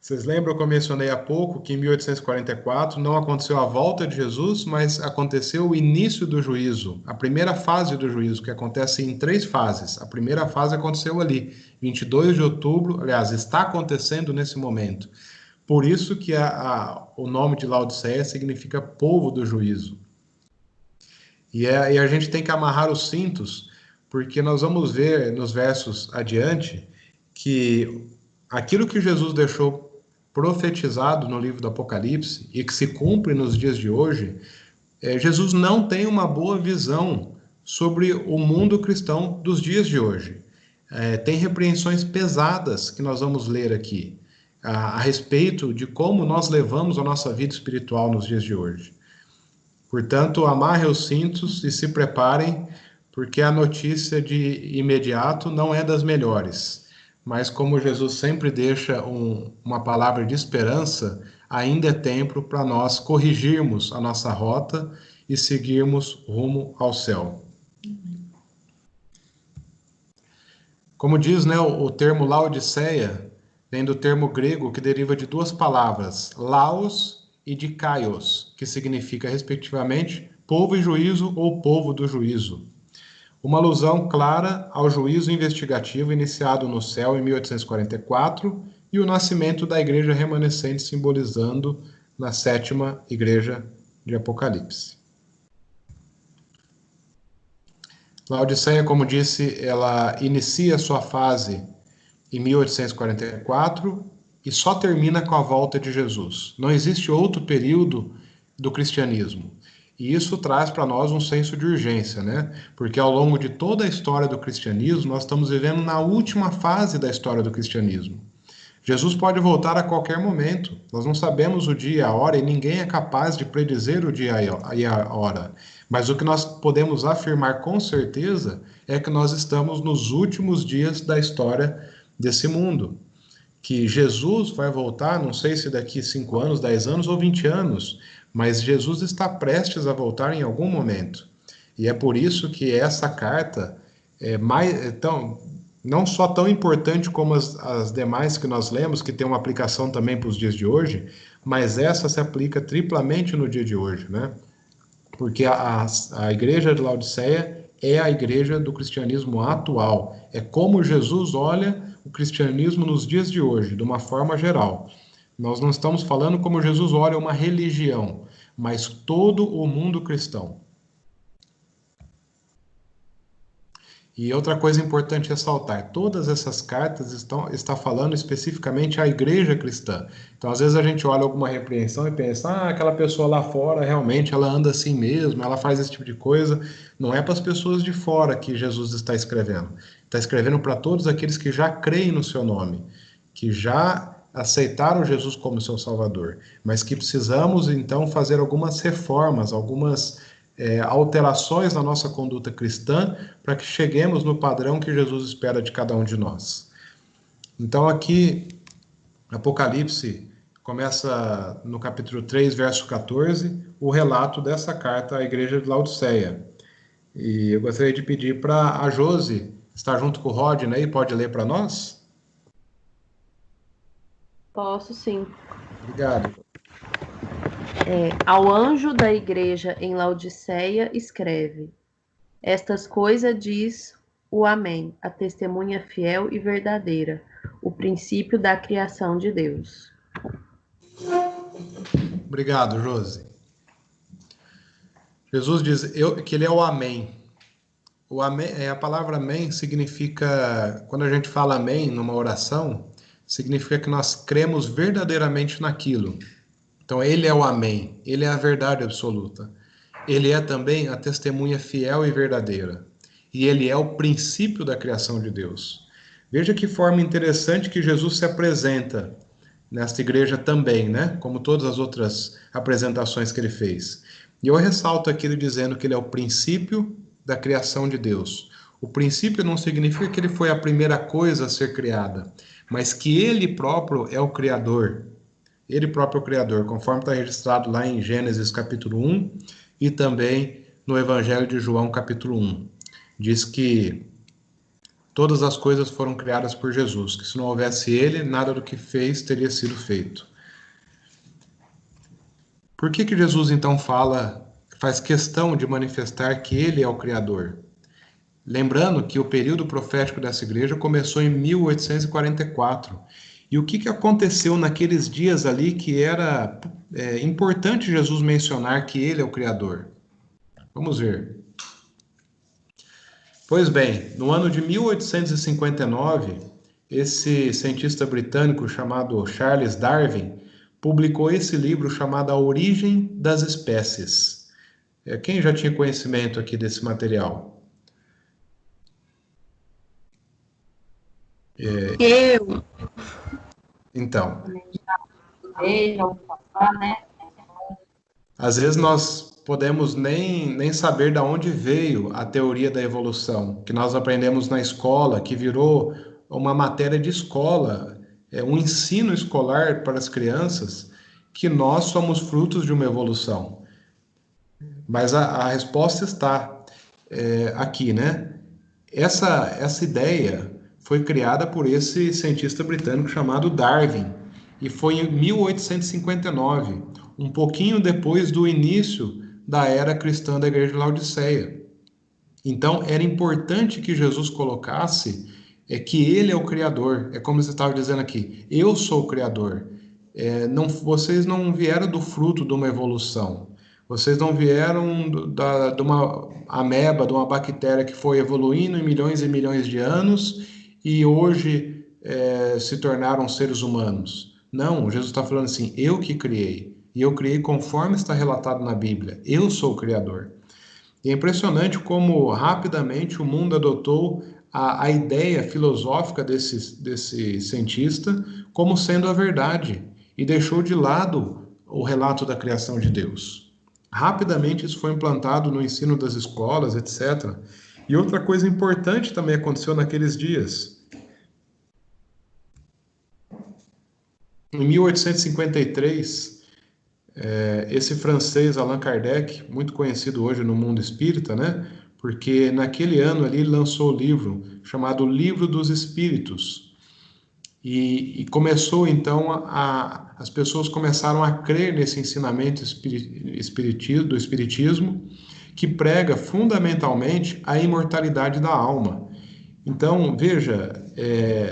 Vocês lembram que eu mencionei há pouco que em 1844 não aconteceu a volta de Jesus, mas aconteceu o início do juízo, a primeira fase do juízo, que acontece em 3 fases. A primeira fase aconteceu ali, 22 de outubro, aliás, está acontecendo nesse momento. Por isso que o nome de Laodiceia significa povo do juízo. E a gente tem que amarrar os cintos, porque nós vamos ver nos versos adiante que aquilo que Jesus deixou profetizado no livro do Apocalipse e que se cumpre nos dias de hoje, Jesus não tem uma boa visão sobre o mundo cristão dos dias de hoje. Tem repreensões pesadas que nós vamos ler aqui a respeito de como nós levamos a nossa vida espiritual nos dias de hoje. Portanto, amarrem os cintos e se preparem, porque a notícia de imediato não é das melhores. Mas como Jesus sempre deixa uma palavra de esperança, ainda é tempo para nós corrigirmos a nossa rota e seguirmos rumo ao céu. Como diz, né, o termo Laodiceia vem do termo grego que deriva de 2 palavras, laos e dikaios, que significa, respectivamente, povo e juízo ou povo do juízo. Uma alusão clara ao juízo investigativo iniciado no céu em 1844 e o nascimento da igreja remanescente, simbolizando na 7ª igreja de Apocalipse. Laodiceia, como disse, ela inicia sua fase em 1844 e só termina com a volta de Jesus. Não existe outro período do cristianismo. E isso traz para nós um senso de urgência, né? Porque ao longo de toda a história do cristianismo, nós estamos vivendo na última fase da história do cristianismo. Jesus pode voltar a qualquer momento. Nós não sabemos o dia e a hora e ninguém é capaz de predizer o dia e a hora. Mas o que nós podemos afirmar com certeza é que nós estamos nos últimos dias da história desse mundo. Que Jesus vai voltar, não sei se daqui 5 anos, 10 anos ou 20 anos, mas Jesus está prestes a voltar em algum momento. E é por isso que essa carta não só tão importante como as demais que nós lemos, que tem uma aplicação também para os dias de hoje, mas essa se aplica triplamente no dia de hoje, né? Porque a igreja de Laodiceia é a igreja do cristianismo atual. É como Jesus olha o cristianismo nos dias de hoje, de uma forma geral. Nós não estamos falando como Jesus olha uma religião, mas todo o mundo cristão. E outra coisa importante ressaltar, todas essas cartas estão falando especificamente à igreja cristã. Então, às vezes a gente olha alguma repreensão e pensa, aquela pessoa lá fora, realmente, ela anda assim mesmo, ela faz esse tipo de coisa. Não é para as pessoas de fora que Jesus está escrevendo. Está escrevendo para todos aqueles que já creem no seu nome, que já aceitaram Jesus como seu Salvador, mas que precisamos, então, fazer algumas reformas, algumas alterações na nossa conduta cristã para que cheguemos no padrão que Jesus espera de cada um de nós. Então aqui, Apocalipse começa no capítulo 3, verso 14, o relato dessa carta à igreja de Laodiceia. E eu gostaria de pedir para a Josi estar junto com o Rodney, pode ler para nós? Posso sim. Obrigado. Ao anjo da igreja em Laodiceia escreve: Estas coisas diz o Amém, a testemunha fiel e verdadeira, o princípio da criação de Deus. Obrigado, Josi. Jesus diz que ele é o Amém. O amém, a palavra amém significa, quando a gente fala amém numa oração, significa que nós cremos verdadeiramente naquilo. Então ele é o amém, ele é a verdade absoluta. Ele é também a testemunha fiel e verdadeira. E ele é o princípio da criação de Deus. Veja que forma interessante que Jesus se apresenta nesta igreja também, né? Como todas as outras apresentações que ele fez. E eu ressalto aqui ele dizendo que ele é o princípio da criação de Deus. O princípio não significa que ele foi a primeira coisa a ser criada, mas que ele próprio é o Criador. Ele próprio é o Criador, conforme está registrado lá em Gênesis capítulo 1 e também no Evangelho de João capítulo 1. Diz que todas as coisas foram criadas por Jesus, que se não houvesse ele, nada do que fez teria sido feito. Por que Jesus então faz questão de manifestar que ele é o Criador? Lembrando que o período profético dessa igreja começou em 1844. E o que aconteceu naqueles dias ali que era importante Jesus mencionar que ele é o Criador? Vamos ver. Pois bem, no ano de 1859, esse cientista britânico chamado Charles Darwin publicou esse livro chamado A Origem das Espécies. Quem já tinha conhecimento aqui desse material? Eu. Então. Às vezes nós podemos nem saber de onde veio a teoria da evolução, que nós aprendemos na escola, que virou uma matéria de escola, um ensino escolar para as crianças, que nós somos frutos de uma evolução. Mas a resposta está aqui, né? Essa ideia foi criada por esse cientista britânico chamado Darwin, e foi em 1859, um pouquinho depois do início da era cristã da igreja de Laodiceia. Então, era importante que Jesus colocasse que ele é o Criador. É como você estava dizendo aqui, eu sou o Criador. Vocês não vieram do fruto de uma evolução. Vocês não vieram de uma ameba, de uma bactéria que foi evoluindo em milhões e milhões de anos e hoje se tornaram seres humanos. Não, Jesus está falando assim, eu que criei. E eu criei conforme está relatado na Bíblia. Eu sou o Criador. E é impressionante como rapidamente o mundo adotou a ideia filosófica desse cientista como sendo a verdade e deixou de lado o relato da criação de Deus. Rapidamente isso foi implantado no ensino das escolas, etc. E outra coisa importante também aconteceu naqueles dias. Em 1853, esse francês Allan Kardec, muito conhecido hoje no mundo espírita, né? Porque naquele ano ali ele lançou o livro chamado Livro dos Espíritos. E começou então as pessoas começaram a crer nesse ensinamento do espiritismo, que prega fundamentalmente a imortalidade da alma. Então, veja,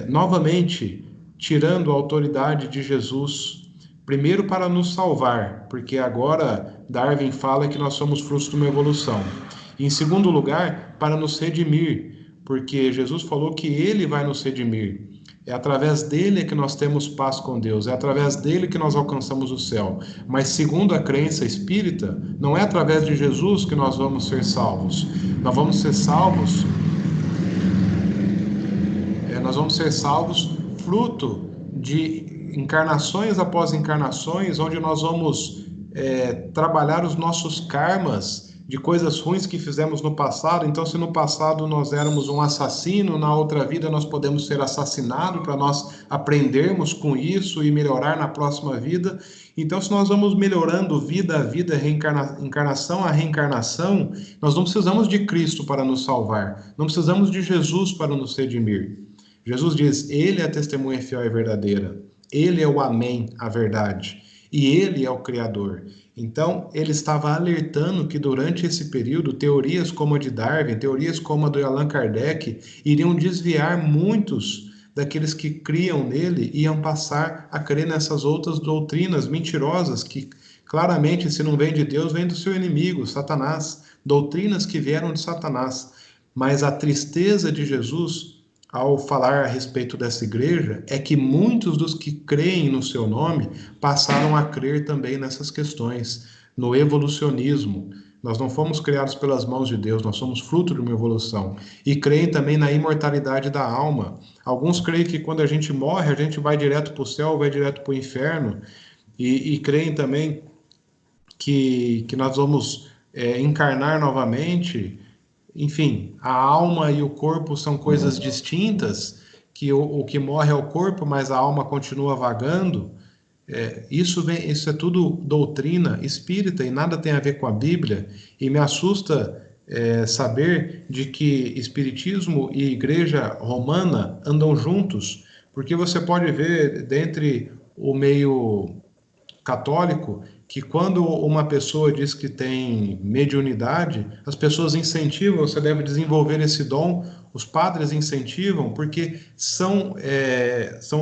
novamente, tirando a autoridade de Jesus, primeiro para nos salvar, porque agora Darwin fala que nós somos frutos de uma evolução. E, em segundo lugar, para nos redimir, porque Jesus falou que ele vai nos redimir. É através dele que nós temos paz com Deus, é através dele que nós alcançamos o céu. Mas segundo a crença espírita, não é através de Jesus que nós vamos ser salvos. Nós vamos ser salvos fruto de encarnações após encarnações, onde nós vamos trabalhar os nossos karmas de coisas ruins que fizemos no passado. Então, se no passado nós éramos um assassino, na outra vida nós podemos ser assassinados para nós aprendermos com isso e melhorar na próxima vida. Então, se nós vamos melhorando vida a vida, encarnação a reencarnação, nós não precisamos de Cristo para nos salvar, não precisamos de Jesus para nos redimir. Jesus diz, ele é a testemunha fiel e verdadeira, ele é o Amém, a verdade, e ele é o Criador. Então, ele estava alertando que durante esse período, teorias como a de Darwin, teorias como a do Allan Kardec, iriam desviar muitos daqueles que criam nele e iam passar a crer nessas outras doutrinas mentirosas que, claramente, se não vem de Deus, vem do seu inimigo, Satanás. Doutrinas que vieram de Satanás. Mas a tristeza de Jesus, ao falar a respeito dessa igreja, é que muitos dos que creem no seu nome passaram a crer também nessas questões, no evolucionismo. Nós não fomos criados pelas mãos de Deus, nós somos fruto de uma evolução. E creem também na imortalidade da alma. Alguns creem que quando a gente morre, a gente vai direto para o céu, vai direto para o inferno. E creem também que nós vamos encarnar novamente. Enfim, a alma e o corpo são coisas distintas, que o que morre é o corpo, mas a alma continua vagando. Isso é tudo doutrina espírita e nada tem a ver com a Bíblia, e me assusta saber de que espiritismo e igreja romana andam juntos, porque você pode ver dentre o meio católico que quando uma pessoa diz que tem mediunidade, as pessoas incentivam, você deve desenvolver esse dom, os padres incentivam, porque são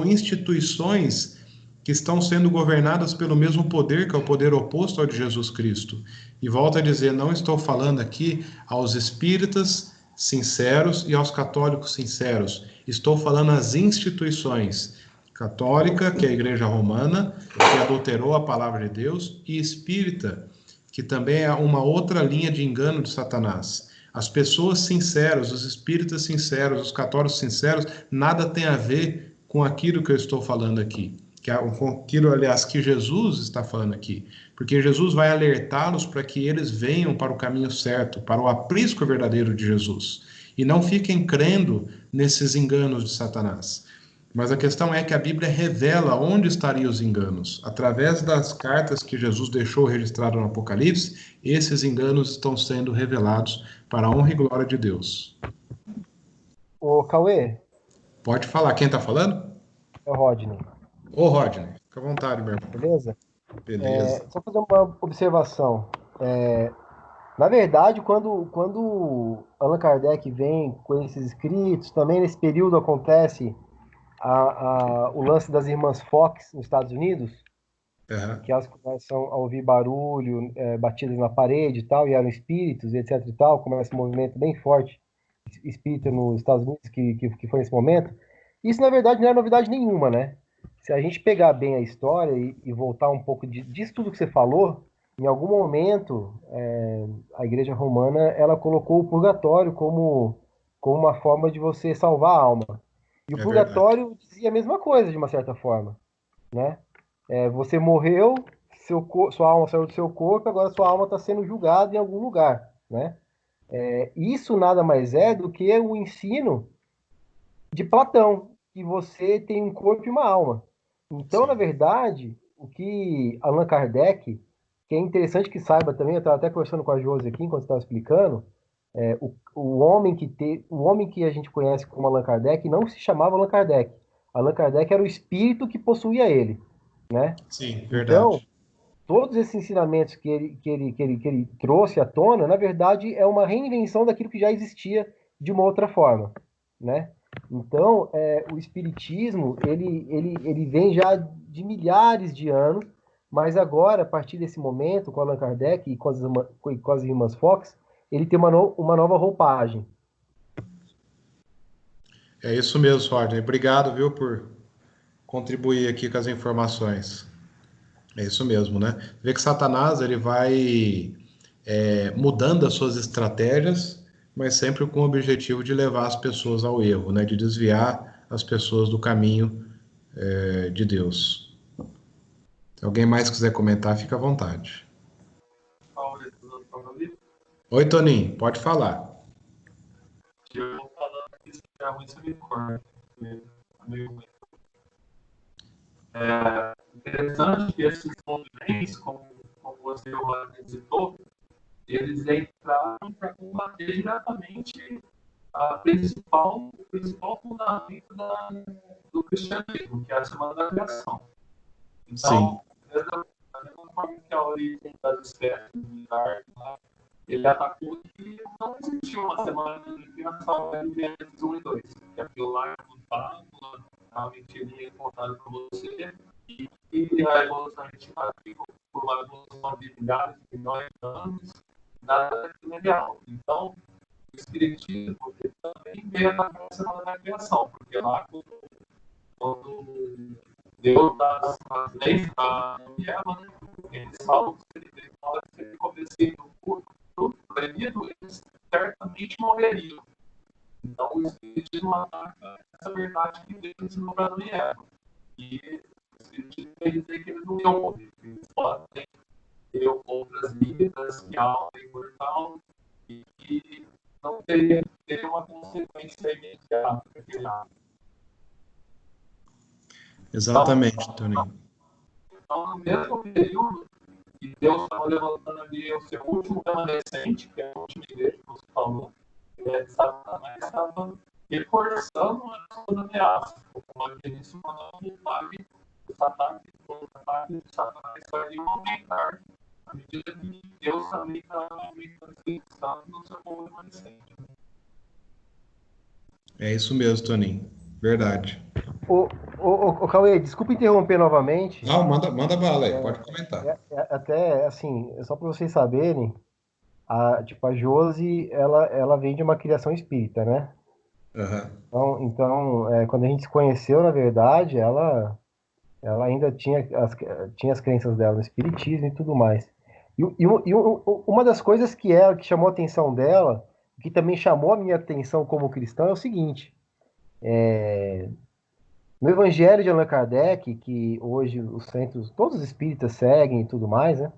instituições que estão sendo governadas pelo mesmo poder, que é o poder oposto ao de Jesus Cristo. E volto a dizer, não estou falando aqui aos espíritas sinceros e aos católicos sinceros. Estou falando às instituições católica, que é a Igreja Romana, que adulterou a palavra de Deus, e espírita, que também é uma outra linha de engano de Satanás. As pessoas sinceras, os espíritas sinceros, os católicos sinceros, nada tem a ver com aquilo que eu estou falando aqui. Aquilo, aliás, que Jesus está falando aqui, porque Jesus vai alertá-los para que eles venham para o caminho certo, para o aprisco verdadeiro de Jesus, e não fiquem crendo nesses enganos de Satanás. Mas a questão é que a Bíblia revela onde estariam os enganos. Através das cartas que Jesus deixou registrado no Apocalipse, esses enganos estão sendo revelados para a honra e glória de Deus. Ô, Cauê. Pode falar, quem está falando? É o Rodney. Ô, Rodney, fica à vontade, meu irmão. Beleza? Beleza. Só fazer uma observação. Na verdade, quando Allan Kardec vem com esses escritos, também nesse período acontece o lance das irmãs Fox nos Estados Unidos, que elas começam a ouvir barulho, batidas na parede e tal, e eram espíritos, etc e tal, começa um movimento bem forte espírita nos Estados Unidos, que foi nesse momento. Isso, na verdade, não é novidade nenhuma, né? Se a gente pegar bem a história e voltar um pouco disso tudo que você falou, em algum momento a Igreja Romana ela colocou o purgatório como uma forma de você salvar a alma. E o purgatório dizia a mesma coisa, de uma certa forma, né? Você morreu, sua alma saiu do seu corpo, agora sua alma está sendo julgada em algum lugar, né? Isso nada mais é do que o ensino de Platão, que você tem um corpo e uma alma. Então, na verdade, o que Allan Kardec, que é interessante que saiba também, eu estava até conversando com a Josi aqui, enquanto estava explicando, o homem que a gente conhece como Allan Kardec não se chamava Allan Kardec. Allan Kardec era o espírito que possuía ele, né? Sim, verdade. Então, todos esses ensinamentos que ele trouxe à tona, na verdade, é uma reinvenção daquilo que já existia de uma outra forma, né? Então, o espiritismo, ele vem já de milhares de anos, mas agora, a partir desse momento, com Allan Kardec e com as irmãs Fox, ele tem uma nova roupagem. É isso mesmo, Rodney. Obrigado, viu, por contribuir aqui com as informações. É isso mesmo, né? Vê que Satanás, ele vai mudando as suas estratégias, mas sempre com o objetivo de levar as pessoas ao erro, né? De desviar as pessoas do caminho de Deus. Se alguém mais quiser comentar, fica à vontade. Oi, Toninho, pode falar. Eu vou falando aqui sobre a misericórdia. Amigo. É interessante que esses movimentos, como você citou, eles entraram para combater diretamente o principal fundamento do cristianismo, que é a semana da criação. Então, da mesma forma que a origem das espécies militar, ele atacou que não existiu uma semana de criação em Gênesis 1 e 2. Que aquilo lá é um fábula, uma mentirinha contada para você, e a evolução a gente por uma evolução de milhares de milhões de anos, nada daquilo é real. Então, o Espiritismo também veio na semana da criação, porque lá, quando Deus dá as leis para Eva, eles falam que se ele comecei no proibido, eles certamente morreriam. Então, o Espiritismo ataca essa verdade que Deus ensinou para Adão e Eva. E o Espiritismo quer dizer que eles não iam morrer, eles podem ter outras vidas, que a alma é imortal, e que não teria uma consequência imediata. Exatamente, Toninho. Então, no mesmo período que Deus estava levantando ali o seu último remanescente, que é a última igreja que você falou, Satanás estava reforçando a sua ameaça, como aqui nisso falando, os ataques de Satanás iriam aumentar à medida que Deus também está aumentando no seu povo remanescente. É isso mesmo, Toninho. Verdade. Ô, Cauê, desculpa interromper novamente. Não, manda bala aí, pode comentar. Até, assim, só para vocês saberem, a Josi, ela vem de uma criação espírita, né? Uhum. Então, quando a gente se conheceu, na verdade, ela ainda tinha as crenças dela no espiritismo e tudo mais. E uma das coisas que chamou a atenção dela, que também chamou a minha atenção como cristão, é o seguinte: no Evangelho de Allan Kardec, que hoje todos os espíritas seguem e tudo mais, né?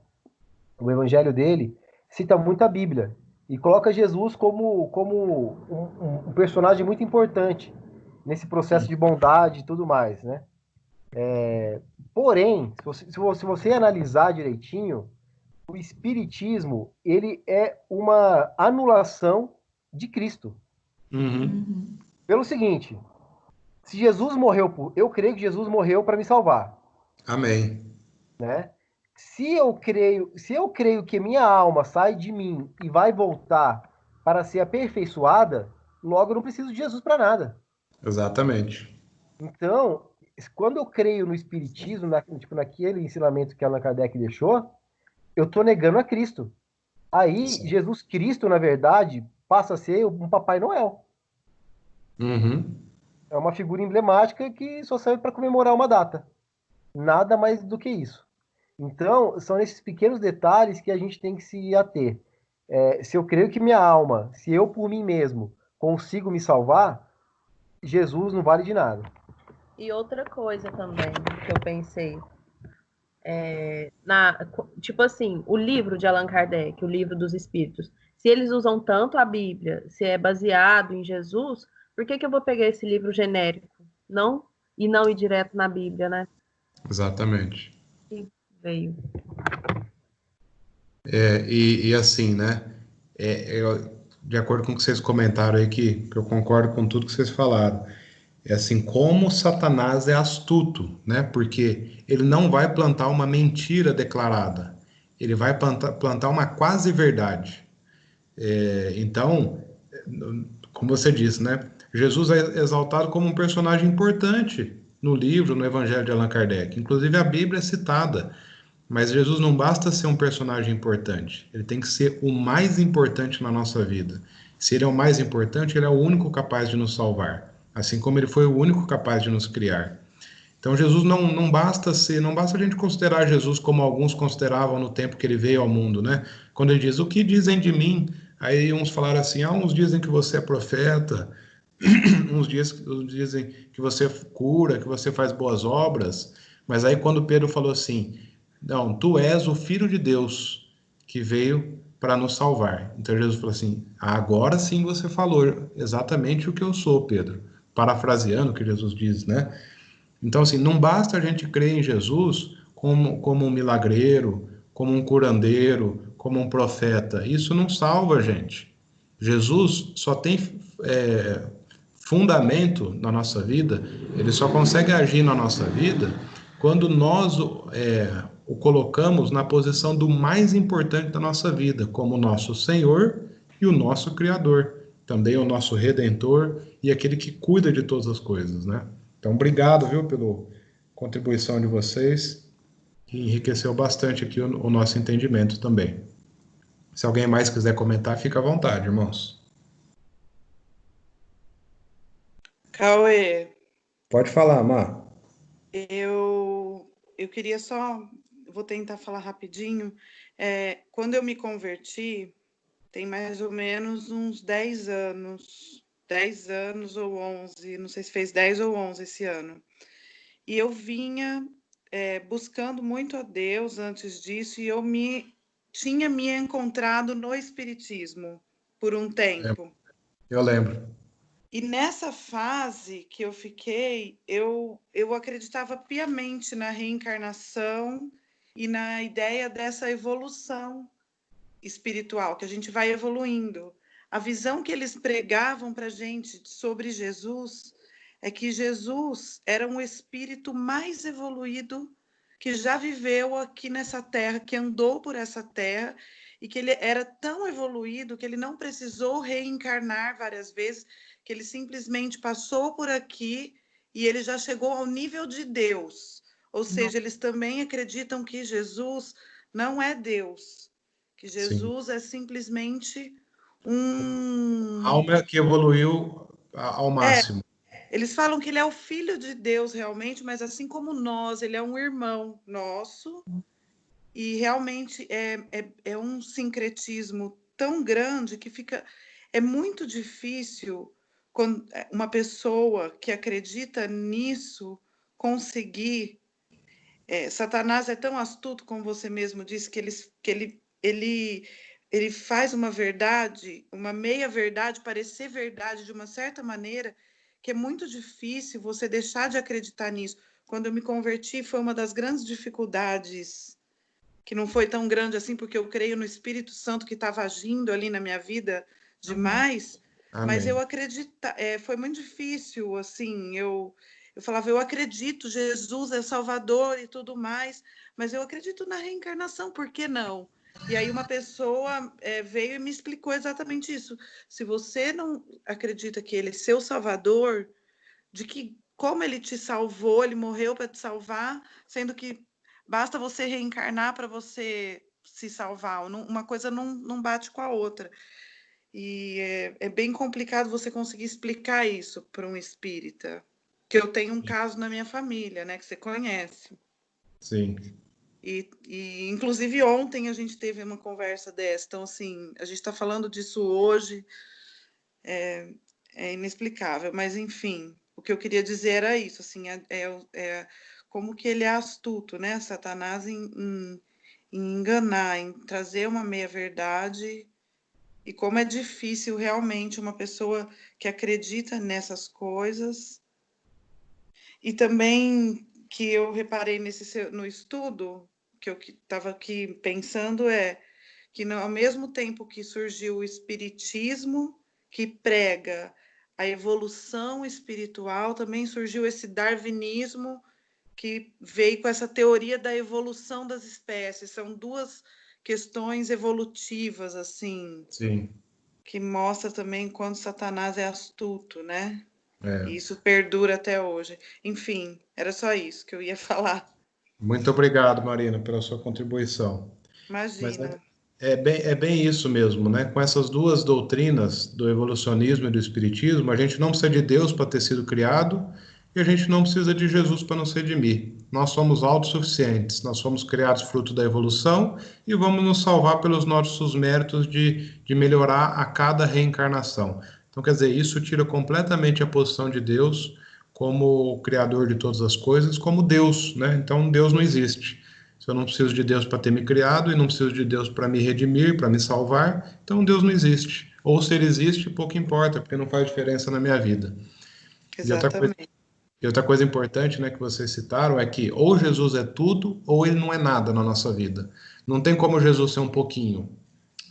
O Evangelho dele cita muito a Bíblia e coloca Jesus como um personagem muito importante nesse processo de bondade e tudo mais, né? Porém, se você analisar direitinho, o Espiritismo, ele é uma anulação de Cristo. Uhum. Pelo seguinte: se Jesus morreu eu creio que Jesus morreu para me salvar. Amém. Né? Se eu creio que minha alma sai de mim e vai voltar para ser aperfeiçoada, logo eu não preciso de Jesus para nada. Exatamente. Então, quando eu creio no Espiritismo, naquele ensinamento que Allan Kardec deixou, eu estou negando a Cristo. Aí, sim, Jesus Cristo, na verdade, passa a ser um Papai Noel. Uhum. É uma figura emblemática que só serve para comemorar uma data. Nada mais do que isso. Então, são esses pequenos detalhes que a gente tem que se ater. Se eu creio que minha alma, se eu por mim mesmo consigo me salvar, Jesus não vale de nada. E outra coisa também que eu pensei, tipo assim, o livro de Allan Kardec, o livro dos Espíritos, se eles usam tanto a Bíblia, se é baseado em Jesus, por que eu vou pegar esse livro genérico? Não ir direto na Bíblia, né? Exatamente. Veio. E assim, né? De acordo com o que vocês comentaram aí, que eu concordo com tudo que vocês falaram. É assim, como Satanás é astuto, né? Porque ele não vai plantar uma mentira declarada. Ele vai plantar uma quase verdade. Então, como você disse, né? Jesus é exaltado como um personagem importante no livro, no Evangelho de Allan Kardec. Inclusive, a Bíblia é citada. Mas Jesus não basta ser um personagem importante. Ele tem que ser o mais importante na nossa vida. Se ele é o mais importante, ele é o único capaz de nos salvar. Assim como ele foi o único capaz de nos criar. Então, Jesus não basta a gente considerar Jesus como alguns consideravam no tempo que ele veio ao mundo, né? Quando ele diz, o que dizem de mim? Aí uns falaram assim, uns dizem que você é profeta, uns dizem que você cura, que você faz boas obras. Mas aí quando Pedro falou assim, não, tu és o Filho de Deus que veio para nos salvar. Então Jesus falou assim: agora sim você falou exatamente o que eu sou, Pedro. Parafraseando o que Jesus diz, né? Então, assim, não basta a gente crer em Jesus como um milagreiro, como um curandeiro, como um profeta. Isso não salva a gente. Jesus só tem fundamento na nossa vida, ele só consegue agir na nossa vida quando nós o colocamos na posição do mais importante da nossa vida, como o nosso Senhor e o nosso Criador, também o nosso Redentor e aquele que cuida de todas as coisas, né? Então, obrigado, viu, pela contribuição de vocês, que enriqueceu bastante aqui o nosso entendimento também. Se alguém mais quiser comentar, fica à vontade, irmãos. Cauê, Pode falar, Má. eu queria só, vou tentar falar rapidinho. Quando eu me converti, tem mais ou menos uns 10 anos ou 11, não sei se fez 10 ou 11 esse ano. E eu vinha buscando muito a Deus antes disso, e eu tinha me encontrado no Espiritismo por um tempo. Eu lembro. E nessa fase que eu fiquei, eu acreditava piamente na reencarnação e na ideia dessa evolução espiritual, que a gente vai evoluindo. A visão que eles pregavam para a gente sobre Jesus é que Jesus era um espírito mais evoluído que já viveu aqui nessa terra, que andou por essa terra, e que ele era tão evoluído que ele não precisou reencarnar várias vezes, que ele simplesmente passou por aqui e ele já chegou ao nível de Deus. Ou seja, eles também acreditam que Jesus não é Deus, que Jesus é simplesmente alma que evoluiu ao máximo. Eles falam que ele é o filho de Deus realmente, mas assim como nós, ele é um irmão nosso, e realmente é um sincretismo tão grande que é muito difícil quando uma pessoa que acredita nisso conseguir. Satanás é tão astuto, como você mesmo disse, que ele faz uma verdade, uma meia-verdade, parecer verdade de uma certa maneira, que é muito difícil você deixar de acreditar nisso. Quando eu me converti, foi uma das grandes dificuldades, que não foi tão grande assim, porque eu creio no Espírito Santo que estava agindo ali na minha vida demais. Amém. Mas eu acredito, foi muito difícil, assim, eu falava, eu acredito, Jesus é Salvador e tudo mais, mas eu acredito na reencarnação, por que não? E aí uma pessoa veio e me explicou exatamente isso. Se você não acredita que ele é seu Salvador, como ele te salvou, ele morreu para te salvar, sendo que basta você reencarnar para você se salvar. Uma coisa não bate com a outra. E é bem complicado você conseguir explicar isso para um espírita. Que eu tenho um caso na minha família, né, que você conhece. Sim. E inclusive ontem a gente teve uma conversa dessa. Então, assim, a gente está falando disso hoje, é inexplicável. Mas, enfim, o que eu queria dizer era isso, assim, como que ele é astuto, né, Satanás, em enganar, em trazer uma meia-verdade, e como é difícil realmente uma pessoa que acredita nessas coisas. E também que eu reparei no estudo, que eu estava aqui pensando, que ao mesmo tempo que surgiu o espiritismo, que prega a evolução espiritual, também surgiu esse darwinismo, que veio com essa teoria da evolução das espécies. São duas questões evolutivas, assim. Sim. Que mostra também quanto Satanás é astuto, né? E isso perdura até hoje. Enfim, era só isso que eu ia falar. Muito obrigado, Marina, pela sua contribuição. Imagina. Mas é bem isso mesmo, né? Com essas duas doutrinas do evolucionismo e do espiritismo, a gente não precisa de Deus para ter sido criado e a gente não precisa de Jesus para nos redimir. Nós somos autossuficientes, nós somos criados fruto da evolução e vamos nos salvar pelos nossos méritos de melhorar a cada reencarnação. Então, quer dizer, isso tira completamente a posição de Deus como o criador de todas as coisas, como Deus, né? Então, Deus não existe. Se eu não preciso de Deus para ter me criado e não preciso de Deus para me redimir, para me salvar, então Deus não existe. Ou se ele existe, pouco importa, porque não faz diferença na minha vida. Exatamente. E outra coisa importante, né, que vocês citaram é que ou Jesus é tudo ou ele não é nada na nossa vida. Não tem como Jesus ser um pouquinho.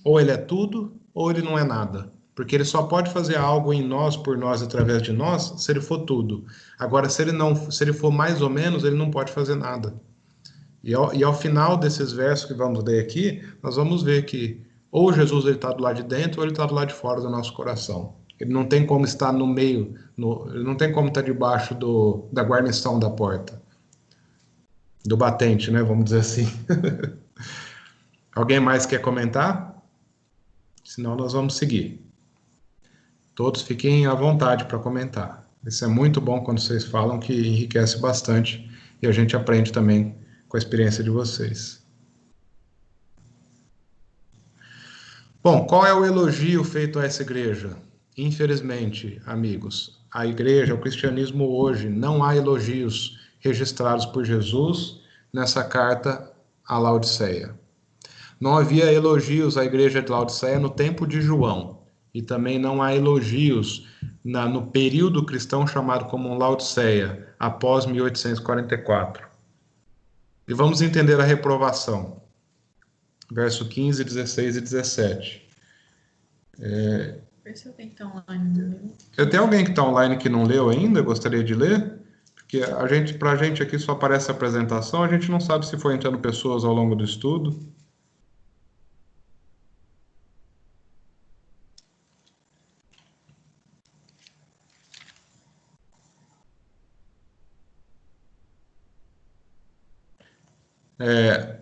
Ou ele é tudo ou ele não é nada. Porque ele só pode fazer algo em nós, por nós, através de nós, se ele for tudo. Agora, se ele for mais ou menos, ele não pode fazer nada. E ao final desses versos que vamos ler aqui, nós vamos ver que ou Jesus está do lado de dentro ou ele está do lado de fora do nosso coração. Ele não tem como estar no meio, ele não tem como estar debaixo da guarnição da porta. Do batente, né? Vamos dizer assim. Alguém mais quer comentar? Senão nós vamos seguir. Todos fiquem à vontade para comentar. Isso é muito bom quando vocês falam, que enriquece bastante e a gente aprende também com a experiência de vocês. Bom, qual é o elogio feito a essa igreja? Infelizmente, amigos, a igreja, o cristianismo hoje, não há elogios registrados por Jesus nessa carta a Laodiceia. Não havia elogios à igreja de Laodiceia no tempo de João. E também não há elogios no período cristão chamado como Laodiceia, após 1844. E vamos entender a reprovação. Verso 15, 16 e 17. Vê se eu tenho que estar online. Tem alguém que está online que não leu ainda? Gostaria de ler? Porque para a gente aqui só aparece a apresentação, a gente não sabe se foi entrando pessoas ao longo do estudo.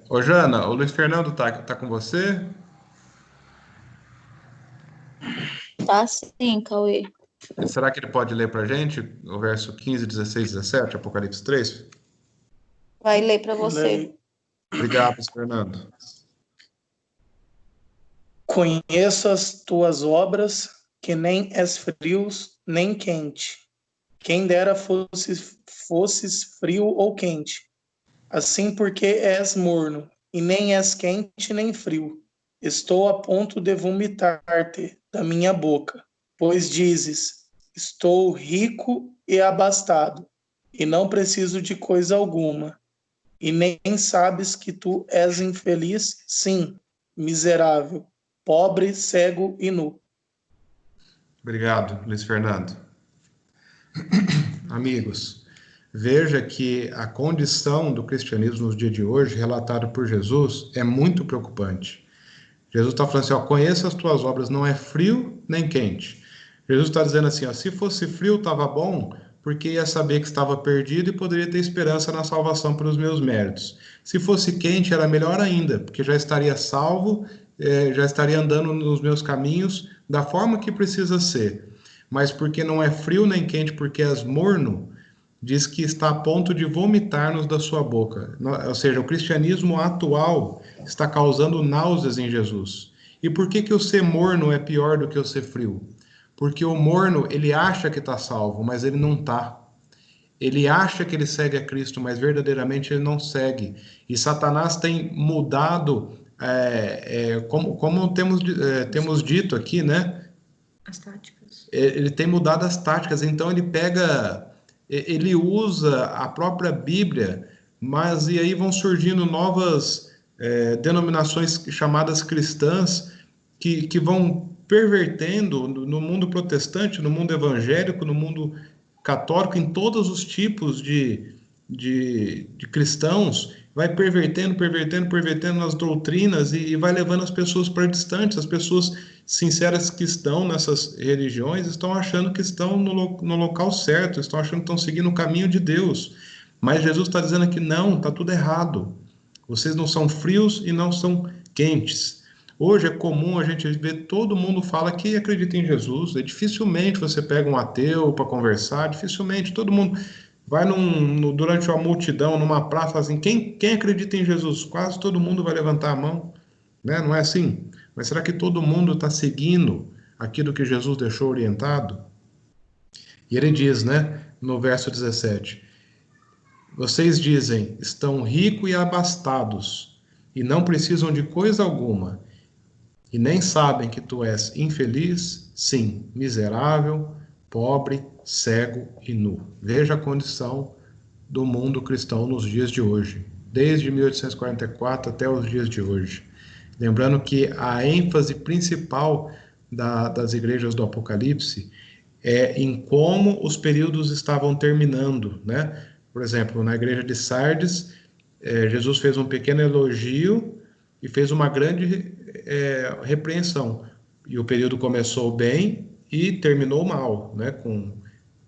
Ô Jana, o Luiz Fernando tá com você? Tá sim, Cauê. Será que ele pode ler para a gente o verso 15, 16 e 17, Apocalipse 3? Vai ler para você. Obrigado, Luiz Fernando. Conheço as tuas obras, que nem és frio nem quente. Quem dera fosses frio ou quente. Assim porque és morno, e nem és quente nem frio. Estou a ponto de vomitar-te da minha boca, pois dizes, estou rico e abastado, e não preciso de coisa alguma. E nem sabes que tu és infeliz, sim, miserável, pobre, cego e nu. Obrigado, Luiz Fernando. Amigos, veja que a condição do cristianismo nos dias de hoje, relatada por Jesus, é muito preocupante. Jesus está falando assim, ó, conheça as tuas obras, não é frio nem quente. Jesus está dizendo assim, ó, se fosse frio estava bom, porque ia saber que estava perdido e poderia ter esperança na salvação pelos meus méritos. Se fosse quente era melhor ainda, porque já estaria salvo, já estaria andando nos meus caminhos da forma que precisa ser. Mas porque não é frio nem quente, porque és morno, diz que está a ponto de vomitar-nos da sua boca. Ou seja, o cristianismo atual está causando náuseas em Jesus. E por que o ser morno é pior do que o ser frio? Porque o morno, ele acha que está salvo, mas ele não está. Ele acha que ele segue a Cristo, mas verdadeiramente ele não segue. E Satanás tem mudado, como temos dito aqui, né? As táticas. Ele tem mudado as táticas, então ele usa a própria Bíblia, mas e aí vão surgindo novas denominações chamadas cristãs que vão pervertendo no mundo protestante, no mundo evangélico, no mundo católico, em todos os tipos de cristãos, vai pervertendo nas doutrinas e vai levando as pessoas para distantes. As pessoas sinceras que estão nessas religiões estão achando que estão no local certo, estão achando que estão seguindo o caminho de Deus. Mas Jesus está dizendo que não, está tudo errado. Vocês não são frios e não são quentes. Hoje é comum a gente ver, todo mundo fala que acredita em Jesus. Dificilmente você pega um ateu para conversar, dificilmente. Todo mundo vai durante uma multidão, numa praça, fala assim, quem acredita em Jesus? Quase todo mundo vai levantar a mão, né? Não é assim? Mas será que todo mundo está seguindo aquilo que Jesus deixou orientado? E ele diz, né, no verso 17, Vocês dizem, estão ricos e abastados, e não precisam de coisa alguma, e nem sabem que tu és infeliz, sim, miserável, pobre, cego e nu. Veja a condição do mundo cristão nos dias de hoje, desde 1844 até os dias de hoje. Lembrando que a ênfase principal das igrejas do Apocalipse é em como os períodos estavam terminando, né? Por exemplo, na igreja de Sardes, Jesus fez um pequeno elogio e fez uma grande repreensão. E o período começou bem e terminou mal, né? Com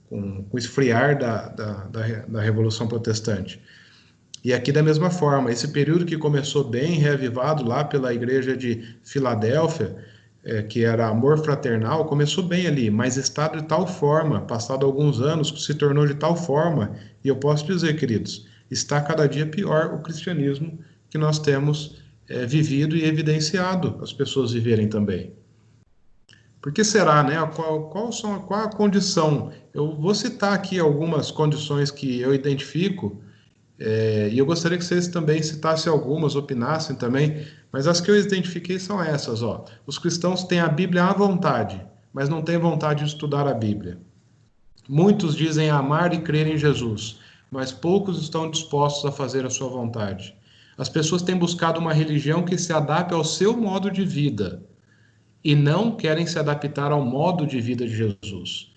o esfriar da Revolução Protestante. E aqui da mesma forma, esse período que começou bem, reavivado lá pela igreja de Filadélfia, que era amor fraternal, começou bem ali, mas está de tal forma, passado alguns anos, se tornou de tal forma, e eu posso dizer, queridos, está cada dia pior o cristianismo que nós temos vivido e evidenciado as pessoas viverem também. Por que será, né? Qual a condição? Eu vou citar aqui algumas condições que eu identifico, e eu gostaria que vocês também citassem algumas, opinassem também, mas as que eu identifiquei são essas, ó. Os cristãos têm a Bíblia à vontade, mas não têm vontade de estudar a Bíblia. Muitos dizem amar e crer em Jesus, mas poucos estão dispostos a fazer a sua vontade. As pessoas têm buscado uma religião que se adapte ao seu modo de vida e não querem se adaptar ao modo de vida de Jesus.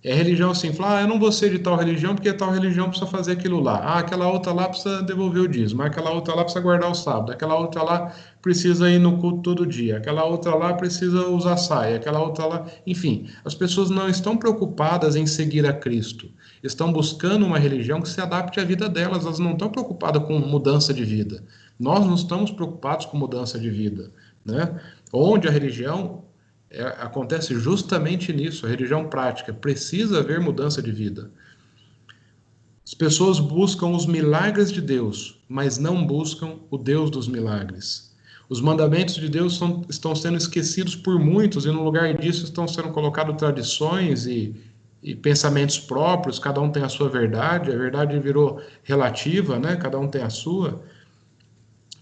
É religião assim, falar, eu não vou ser de tal religião porque tal religião precisa fazer aquilo lá. Aquela outra lá precisa devolver o dízimo. Aquela outra lá precisa guardar o sábado. Aquela outra lá precisa ir no culto todo dia. Aquela outra lá precisa usar saia. Aquela outra lá... Enfim, as pessoas não estão preocupadas em seguir a Cristo. Estão buscando uma religião que se adapte à vida delas. Elas não estão preocupadas com mudança de vida. Nós não estamos preocupados com mudança de vida, né? Onde a religião... acontece justamente nisso, a religião prática. Precisa haver mudança de vida. As pessoas buscam os milagres de Deus, mas não buscam o Deus dos milagres. Os mandamentos de Deus estão sendo esquecidos por muitos, e no lugar disso estão sendo colocadas tradições e pensamentos próprios, cada um tem a sua verdade, a verdade virou relativa, né? Cada um tem a sua.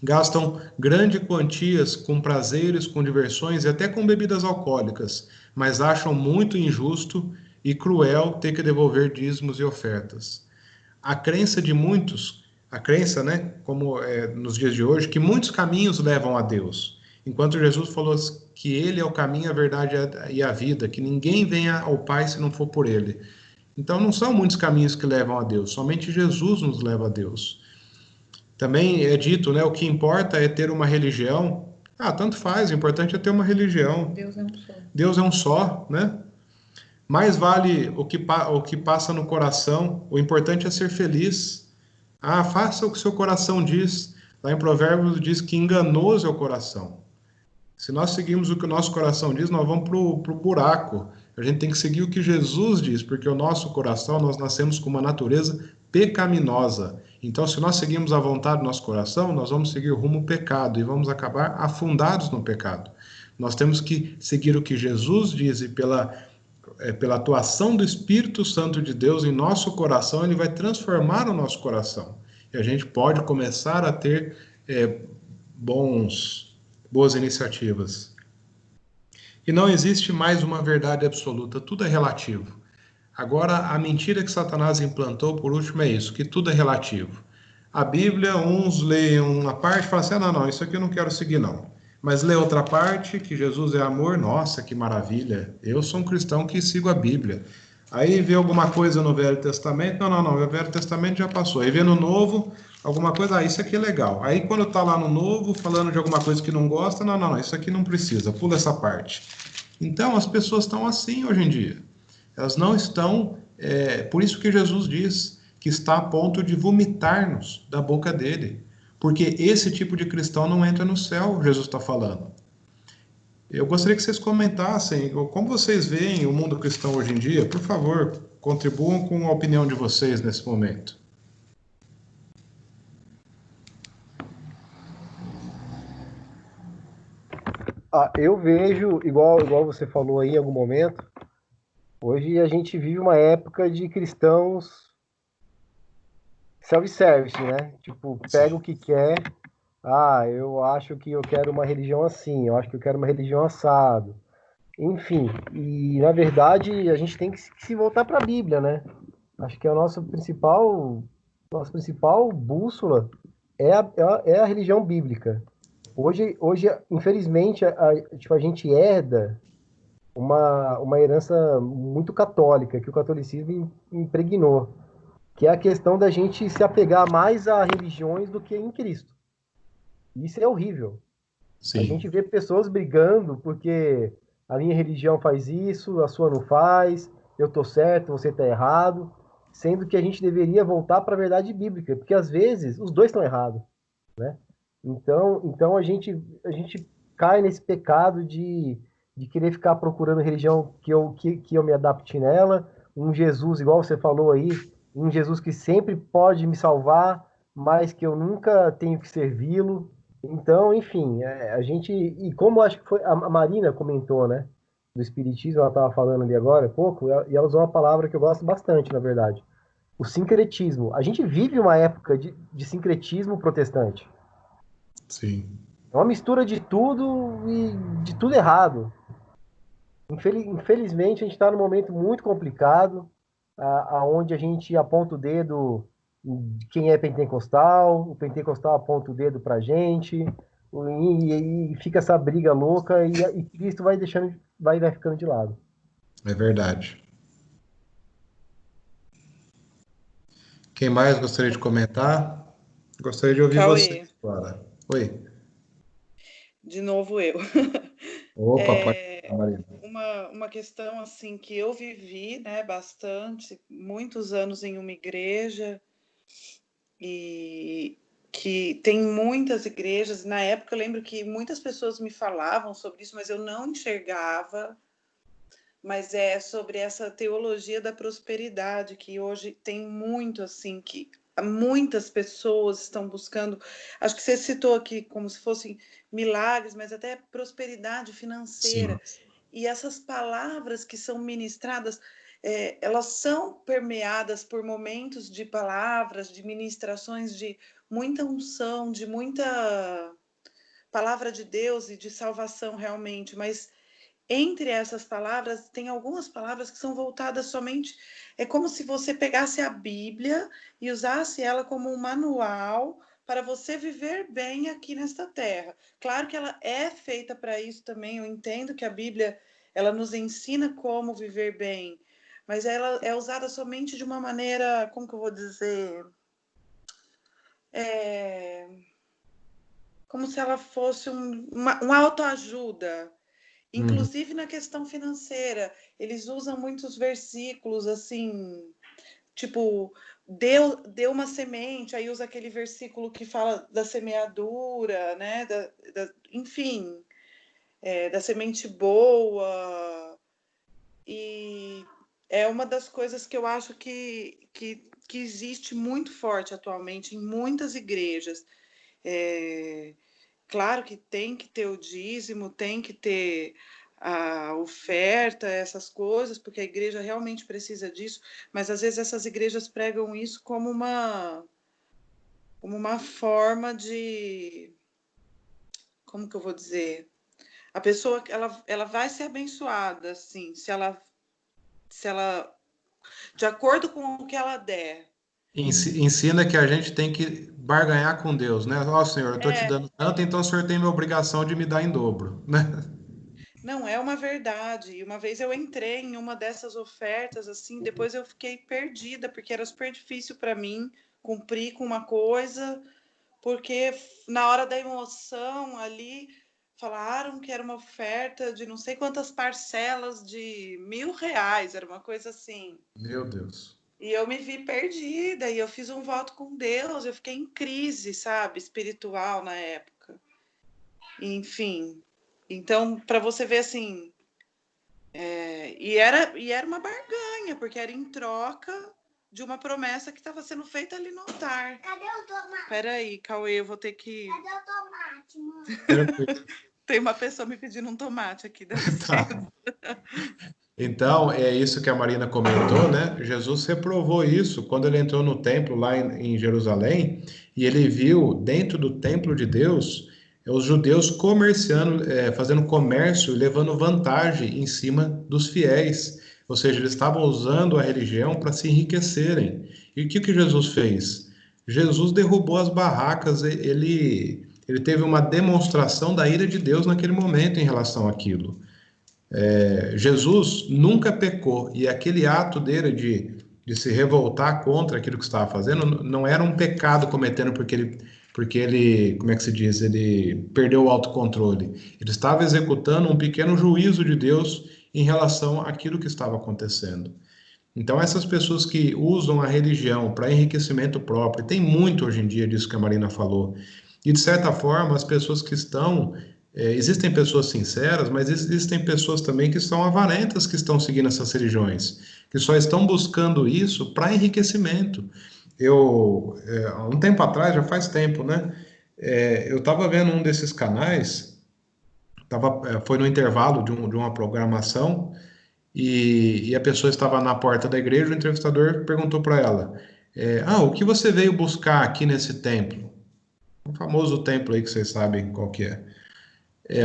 Gastam grandes quantias com prazeres, com diversões e até com bebidas alcoólicas, mas acham muito injusto e cruel ter que devolver dízimos e ofertas. A crença de muitos, né, como nos dias de hoje, que muitos caminhos levam a Deus, enquanto Jesus falou que Ele é o caminho, a verdade e a vida, que ninguém venha ao Pai se não for por Ele. Então não são muitos caminhos que levam a Deus, somente Jesus nos leva a Deus. Também é dito, né, o que importa é ter uma religião. Tanto faz, o importante é ter uma religião. Deus é um só. Deus é um só, né? Mais vale o que passa no coração, o importante é ser feliz. Faça o que seu coração diz. Lá em Provérbios diz que enganoso é o coração. Se nós seguirmos o que o nosso coração diz, nós vamos pro buraco. A gente tem que seguir o que Jesus diz, porque o nosso coração, nós nascemos com uma natureza pecaminosa. Então, se nós seguimos a vontade do nosso coração, nós vamos seguir o rumo pecado e vamos acabar afundados no pecado. Nós temos que seguir o que Jesus diz e pela atuação do Espírito Santo de Deus em nosso coração, ele vai transformar o nosso coração. E a gente pode começar a ter boas iniciativas. E não existe mais uma verdade absoluta, tudo é relativo. Agora, a mentira que Satanás implantou, por último, é isso, que tudo é relativo. A Bíblia, uns leem uma parte e falam assim, não, isso aqui eu não quero seguir, não. Mas lê outra parte, que Jesus é amor, nossa, que maravilha, eu sou um cristão que sigo a Bíblia. Aí vê alguma coisa no Velho Testamento, não, o Velho Testamento já passou. Aí vê no Novo, alguma coisa, isso aqui é legal. Aí quando está lá no Novo, falando de alguma coisa que não gosta, não, isso aqui não precisa, pula essa parte. Então, as pessoas estão assim hoje em dia. Elas não estão, por isso que Jesus diz que está a ponto de vomitar-nos da boca dele, porque esse tipo de cristão não entra no céu, Jesus está falando. Eu gostaria que vocês comentassem como vocês veem o mundo cristão hoje em dia. Por favor, contribuam com a opinião de vocês nesse momento. Eu vejo, igual você falou aí em algum momento, hoje a gente vive uma época de cristãos self-service, né? Tipo, pega o que quer. Ah, eu acho que eu quero uma religião assim, eu acho que eu quero uma religião assado. Enfim, e na verdade a gente tem que se voltar para a Bíblia, né? Acho que é o nossa principal bússola é a religião bíblica. Hoje infelizmente, tipo, a gente herda uma herança muito católica, que o catolicismo impregnou, que é a questão da gente se apegar mais a religiões do que em Cristo. Isso é horrível. A Sim, gente vê pessoas brigando porque a minha religião faz isso, a sua não faz, eu tô certo, você tá errado, sendo que a gente deveria voltar para a verdade bíblica, porque às vezes os dois estão errados, né? Então a gente cai nesse pecado de querer ficar procurando religião que eu me adapte nela, um Jesus, igual você falou aí, um Jesus que sempre pode me salvar, mas que eu nunca tenho que servi-lo. Então, enfim, a gente. E como acho que foi. A Marina comentou, né? Do Espiritismo, ela estava falando ali agora, há pouco, e ela usou uma palavra que eu gosto bastante, na verdade. O sincretismo. A gente vive uma época de sincretismo protestante. sim. É uma mistura de tudo e de tudo errado. Infelizmente, a gente está num momento muito complicado, aonde a gente aponta o dedo de quem é pentecostal, o pentecostal aponta o dedo para a gente, e fica essa briga louca, e Cristo vai deixando, vai ficando de lado. É verdade. Quem mais gostaria de comentar? Gostaria de ouvir você Cauê, agora. Oi. de novo eu. Opa, pode É, falar, Marina. uma questão assim que eu vivi, né, bastante, muitos anos em uma igreja e que tem muitas igrejas. Na época eu lembro que muitas pessoas me falavam sobre isso, mas eu não enxergava. Mas é sobre essa teologia da prosperidade que hoje tem muito assim que muitas pessoas estão buscando. Acho que você citou aqui como se fossem milagres, mas até prosperidade financeira. Sim, E essas palavras que são ministradas, elas são permeadas por momentos de palavras, de ministrações de muita unção, de muita palavra de Deus e de salvação realmente, mas entre essas palavras, tem algumas palavras que são voltadas somente. É como se você pegasse a Bíblia e usasse ela como um manual para você viver bem aqui nesta terra. Claro que ela é feita para isso também. Eu entendo que a Bíblia ela nos ensina como viver bem, mas ela é usada somente de uma maneira, como que eu vou dizer? É, como se ela fosse uma autoajuda. uhum, Inclusive na questão financeira, eles usam muitos versículos assim, tipo, deu uma semente, aí usa aquele versículo que fala da semeadura, né? Enfim, da semente boa. E é uma das coisas que eu acho que existe muito forte atualmente em muitas igrejas. É, claro que tem que ter o dízimo, tem que ter a oferta, essas coisas, porque a igreja realmente precisa disso, mas às vezes essas igrejas pregam isso como uma forma de, como que eu vou dizer? A pessoa ela vai ser abençoada, assim, se ela de acordo com o que ela der. Ensina que a gente tem que barganhar com Deus, né? Ó, Senhor, eu estou te É, dando tanto, então o Senhor tem minha obrigação de me dar em dobro, né? não, é uma verdade. E uma vez eu entrei em uma dessas ofertas, assim, depois eu fiquei perdida, porque era super difícil para mim cumprir com uma coisa, porque na hora da emoção ali falaram que era uma oferta de não sei quantas parcelas de R$ 1.000, era uma coisa assim. Meu Deus. E eu me vi perdida, e eu fiz um voto com Deus, eu fiquei em crise, sabe, espiritual na época. Enfim, então, para você ver assim, e era uma barganha, porque era em troca de uma promessa que estava sendo feita ali no altar. Cadê o tomate? Peraí, Cauê, eu vou ter que. Cadê o tomate, mãe? Tranquilo. Tem uma pessoa me pedindo um tomate aqui, dá licença. Tá. Então, é isso que a Marina comentou, né? Jesus reprovou isso quando ele entrou no templo lá em Jerusalém e ele viu dentro do templo de Deus os judeus comerciando, fazendo comércio, levando vantagem em cima dos fiéis. Ou seja, eles estavam usando a religião para se enriquecerem. E o que Jesus fez? Jesus derrubou as barracas, ele teve uma demonstração da ira de Deus naquele momento em relação àquilo. Jesus nunca pecou, e aquele ato dele de se revoltar contra aquilo que estava fazendo não era um pecado cometendo porque ele, como é que se diz, ele perdeu o autocontrole. Ele estava executando um pequeno juízo de Deus em relação àquilo que estava acontecendo. Então, essas pessoas que usam a religião para enriquecimento próprio, tem muito hoje em dia disso que a Marina falou, e de certa forma, as pessoas que estão. Existem pessoas sinceras, mas existem pessoas também que são avarentas, que estão seguindo essas religiões, que só estão buscando isso para enriquecimento. Há um tempo atrás, já faz tempo, né? Eu estava vendo um desses canais, foi no intervalo de uma programação, e a pessoa estava na porta da igreja, o entrevistador perguntou para ela, o que você veio buscar aqui nesse templo? O famoso templo aí que vocês sabem qual que é.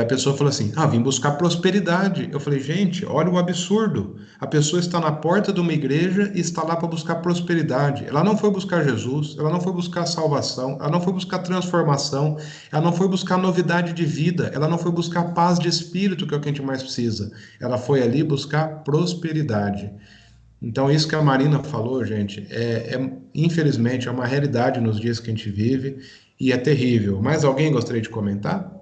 A pessoa falou assim, vim buscar prosperidade. Eu falei, gente, olha o absurdo. A pessoa está na porta de uma igreja e está lá para buscar prosperidade. Ela não foi buscar Jesus, ela não foi buscar salvação, ela não foi buscar transformação, ela não foi buscar novidade de vida, ela não foi buscar paz de espírito, que é o que a gente mais precisa. Ela foi ali buscar prosperidade. Então, isso que a Marina falou, gente, infelizmente é uma realidade nos dias que a gente vive e é terrível. Mais alguém gostaria de comentar?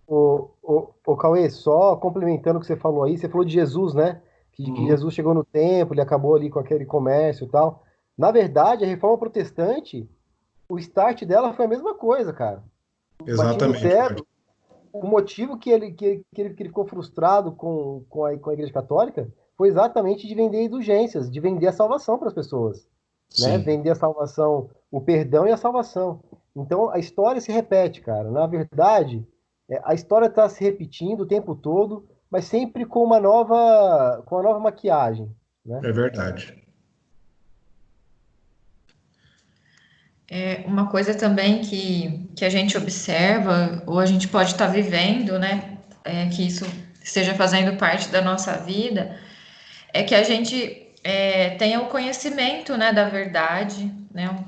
O Cauê, só complementando o que você falou aí, você falou de Jesus, né? Que Jesus chegou no templo, ele acabou ali com aquele comércio e tal. Na verdade, a reforma protestante, o start dela foi a mesma coisa, cara. Martinho Exatamente. Lutero, o motivo que ele ficou frustrado com a Igreja Católica foi exatamente de vender indulgências, de vender a salvação para as pessoas, né? Sim. Vender a salvação, o perdão e a salvação. Então, a história se repete, cara. Na verdade, a história está se repetindo o tempo todo, mas sempre com uma nova maquiagem, né? É verdade. Uma coisa também que a gente observa, ou a gente pode estar vivendo, né? Que isso esteja fazendo parte da nossa vida, é que a gente tenha o conhecimento, né, da verdade, né?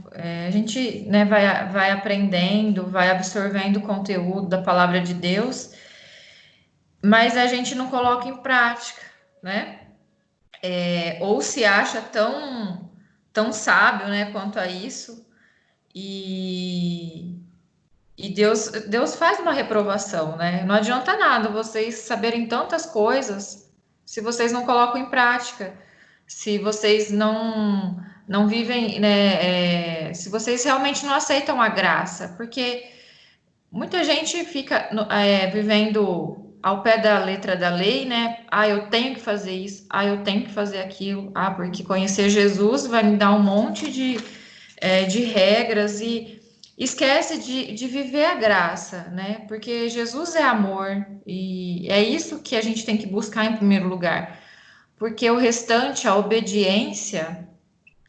A gente, né, vai aprendendo, vai absorvendo o conteúdo da palavra de Deus, mas a gente não coloca em prática, né? Ou se acha tão sábio, né, quanto a isso, e Deus faz uma reprovação, né? Não adianta nada vocês saberem tantas coisas se vocês não colocam em prática, se vocês não vivem, né? Se vocês realmente não aceitam a graça, porque muita gente fica vivendo ao pé da letra da lei, né? Eu tenho que fazer isso, eu tenho que fazer aquilo, porque conhecer Jesus vai me dar um monte de regras e esquece de viver a graça, né? Porque Jesus é amor e é isso que a gente tem que buscar em primeiro lugar. Porque o restante, a obediência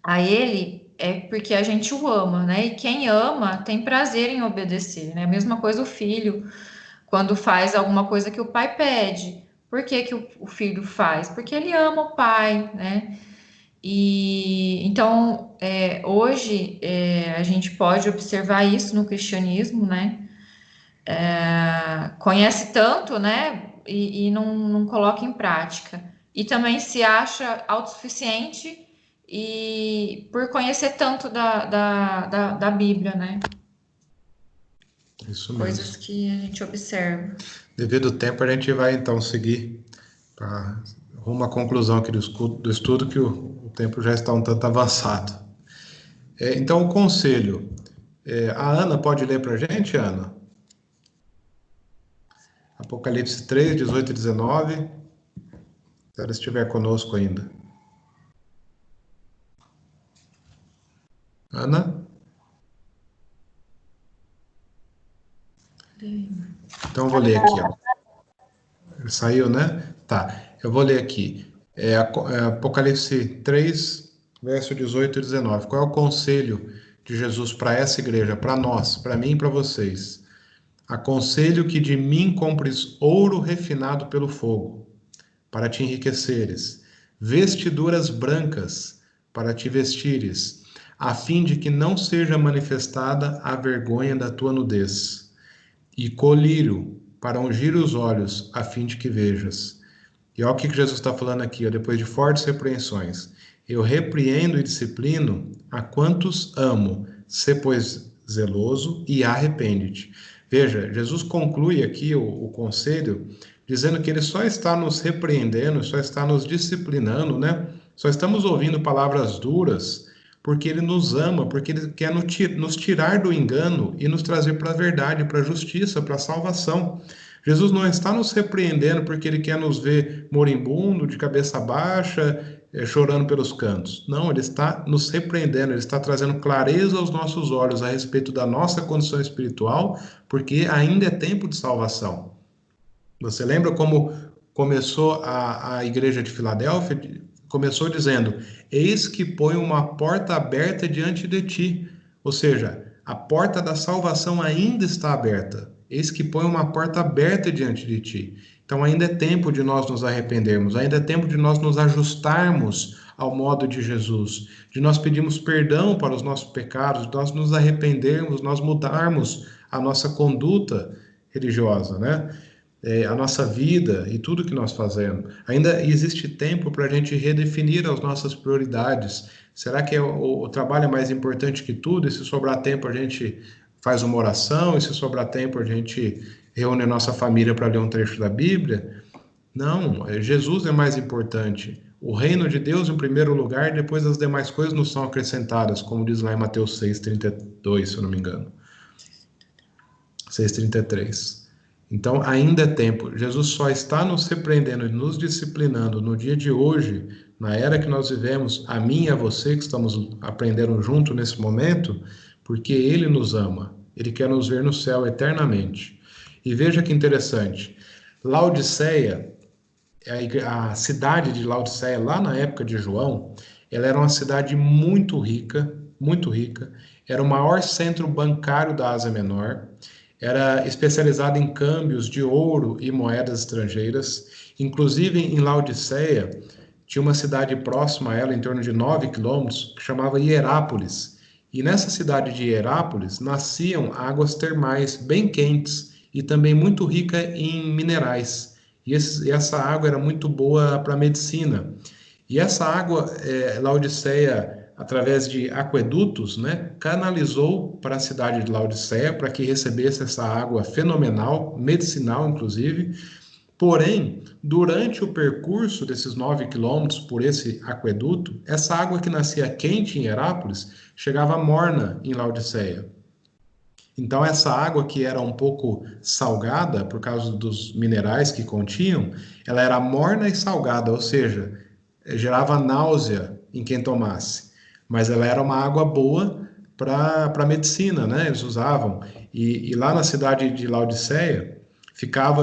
a Ele, é porque a gente o ama, né? E quem ama tem prazer em obedecer, né? A mesma coisa o filho, quando faz alguma coisa que o pai pede. Por que que o filho faz? Porque ele ama o pai, né? E então, hoje, a gente pode observar isso no cristianismo, né? Conhece tanto, né? E não coloca em prática. E também se acha autossuficiente e por conhecer tanto da Bíblia, né? Isso Coisas mesmo. que a gente observa. Devido ao tempo, a gente vai então seguir rumo à conclusão aqui do estudo, que o tempo já está um tanto avançado. Então, o conselho. A Ana pode ler para a gente, Ana? Apocalipse 3, 18 e 19. Se ela estiver conosco ainda. Ana? Então eu vou ler aqui, ó. Ele saiu, né? Tá, eu vou ler aqui. Apocalipse 3, verso 18 e 19. Qual é o conselho de Jesus para essa igreja, para nós, para mim e para vocês? Aconselho que de mim compres ouro refinado pelo fogo, para te enriqueceres, vestiduras brancas, para te vestires, a fim de que não seja manifestada a vergonha da tua nudez, e colírio, para ungir os olhos, a fim de que vejas. E olha o que Jesus está falando aqui, ó, depois de fortes repreensões. Eu repreendo e disciplino a quantos amo, sê pois zeloso e arrepende-te. Veja, Jesus conclui aqui o conselho dizendo que ele só está nos repreendendo, só está nos disciplinando, né? Só estamos ouvindo palavras duras porque ele nos ama, porque ele quer nos tirar do engano e nos trazer para a verdade, para a justiça, para a salvação. Jesus não está nos repreendendo porque ele quer nos ver moribundo, de cabeça baixa, chorando pelos cantos. Não, ele está nos repreendendo, ele está trazendo clareza aos nossos olhos a respeito da nossa condição espiritual, porque ainda é tempo de salvação. Você lembra como começou a igreja de Filadélfia? Começou dizendo, eis que põe uma porta aberta diante de ti. Ou seja, a porta da salvação ainda está aberta. Eis que põe uma porta aberta diante de ti. Então ainda é tempo de nós nos arrependermos, ainda é tempo de nós nos ajustarmos ao modo de Jesus, de nós pedirmos perdão para os nossos pecados, de nós nos arrependermos, nós mudarmos a nossa conduta religiosa, né? A nossa vida e tudo que nós fazemos. Ainda existe tempo para a gente redefinir as nossas prioridades. Será que o trabalho é mais importante que tudo? E se sobrar tempo a gente faz uma oração, e se sobrar tempo a gente reúne a nossa família para ler um trecho da Bíblia? Não, Jesus é mais importante. O reino de Deus em primeiro lugar, depois as demais coisas nos são acrescentadas, como diz lá em Mateus 6,32, se eu não me engano. 6,33. Então, ainda é tempo. Jesus só está nos repreendendo e nos disciplinando no dia de hoje, na era que nós vivemos, a mim e a você que estamos aprendendo junto nesse momento, porque Ele nos ama. Ele quer nos ver no céu eternamente. E veja que interessante. Laodiceia, a cidade de Laodiceia, lá na época de João, ela era uma cidade muito rica, era o maior centro bancário da Ásia Menor, era especializada em câmbios de ouro e moedas estrangeiras. Inclusive, em Laodiceia, tinha uma cidade próxima a ela, em torno de 9 quilômetros, que chamava Hierápolis. E nessa cidade de Hierápolis, nasciam águas termais bem quentes e também muito rica em minerais. E essa água era muito boa para a medicina. E essa água, Laodiceia, através de aquedutos, né, canalizou para a cidade de Laodiceia para que recebesse essa água fenomenal, medicinal inclusive. Porém, durante o percurso desses 9 quilômetros por esse aqueduto, essa água que nascia quente em Hierápolis chegava morna em Laodiceia. Então essa água que era um pouco salgada por causa dos minerais que continham, ela era morna e salgada, ou seja, gerava náusea em quem tomasse. Mas ela era uma água boa para a medicina, né? Eles usavam. E lá na cidade de Laodiceia,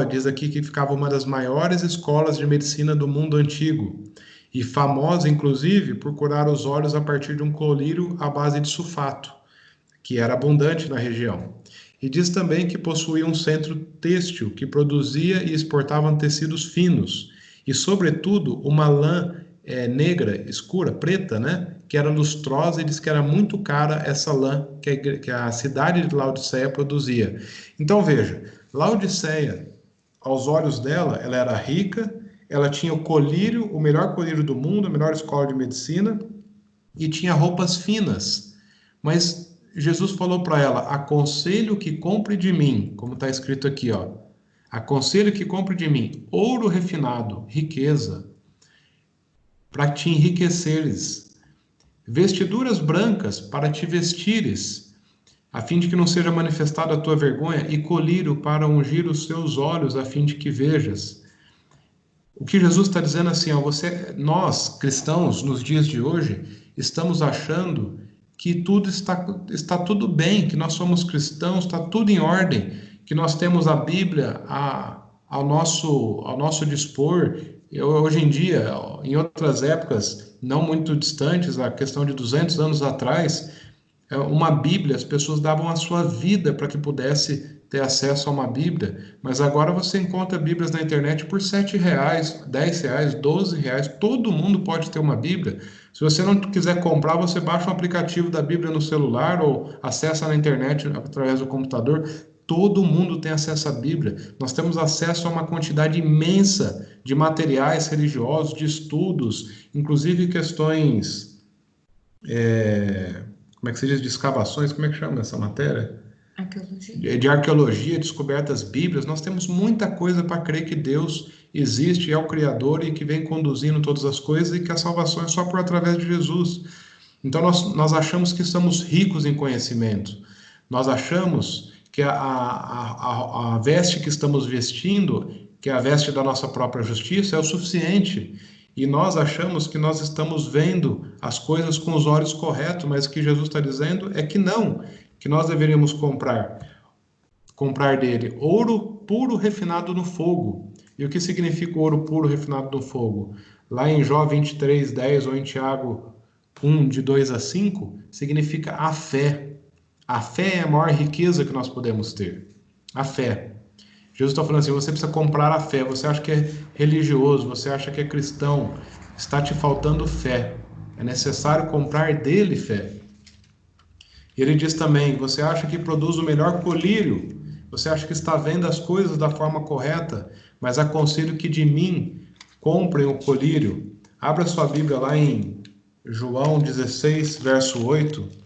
diz aqui que ficava uma das maiores escolas de medicina do mundo antigo. E famosa, inclusive, por curar os olhos a partir de um colírio à base de sulfato, que era abundante na região. E diz também que possuía um centro têxtil que produzia e exportava tecidos finos. E, sobretudo, uma lã negra, escura, preta, né? Que era lustrosa, e diz que era muito cara essa lã que a cidade de Laodiceia produzia. Então veja, Laodiceia, aos olhos dela, ela era rica, ela tinha o colírio, o melhor colírio do mundo, a melhor escola de medicina, e tinha roupas finas. Mas Jesus falou para ela, aconselho que compre de mim, como está escrito aqui, ó, aconselho que compre de mim ouro refinado, riqueza, para te enriqueceres, vestiduras brancas para te vestires, a fim de que não seja manifestada a tua vergonha, e colírio para ungir os seus olhos, a fim de que vejas. O que Jesus está dizendo assim, ó, nós, cristãos, nos dias de hoje, estamos achando que tudo está tudo bem, que nós somos cristãos, está tudo em ordem, que nós temos a Bíblia ao nosso dispor. Hoje em dia, em outras épocas, não muito distantes, a questão de 200 anos atrás, uma Bíblia, as pessoas davam a sua vida para que pudesse ter acesso a uma Bíblia, mas agora você encontra Bíblias na internet por R$7, R$10, R$12, todo mundo pode ter uma Bíblia. Se você não quiser comprar, você baixa um aplicativo da Bíblia no celular ou acessa na internet através do computador. Todo mundo tem acesso à Bíblia. Nós temos acesso a uma quantidade imensa de materiais religiosos, de estudos, inclusive questões, como é que se diz, de escavações, como é que chama essa matéria? Arqueologia. De arqueologia, descobertas bíblias. Nós temos muita coisa para crer que Deus existe, é o Criador e que vem conduzindo todas as coisas e que a salvação é só por através de Jesus. Então nós achamos que estamos ricos em conhecimento. Nós achamos que a veste que estamos vestindo, que é a veste da nossa própria justiça, é o suficiente. E nós achamos que nós estamos vendo as coisas com os olhos corretos, mas o que Jesus está dizendo é que não, que nós deveríamos comprar dele ouro puro refinado no fogo. E o que significa o ouro puro refinado no fogo? Lá em Jó 23:10 ou em Tiago 1, de 2 a 5, significa a fé. A fé é a maior riqueza que nós podemos ter. A fé. Jesus está falando assim, você precisa comprar a fé. Você acha que é religioso, você acha que é cristão, está te faltando fé. É necessário comprar dele fé. E ele diz também, você acha que produz o melhor colírio, você acha que está vendo as coisas da forma correta, mas aconselho que de mim comprem o colírio. Abra sua Bíblia lá em João 16, verso 8.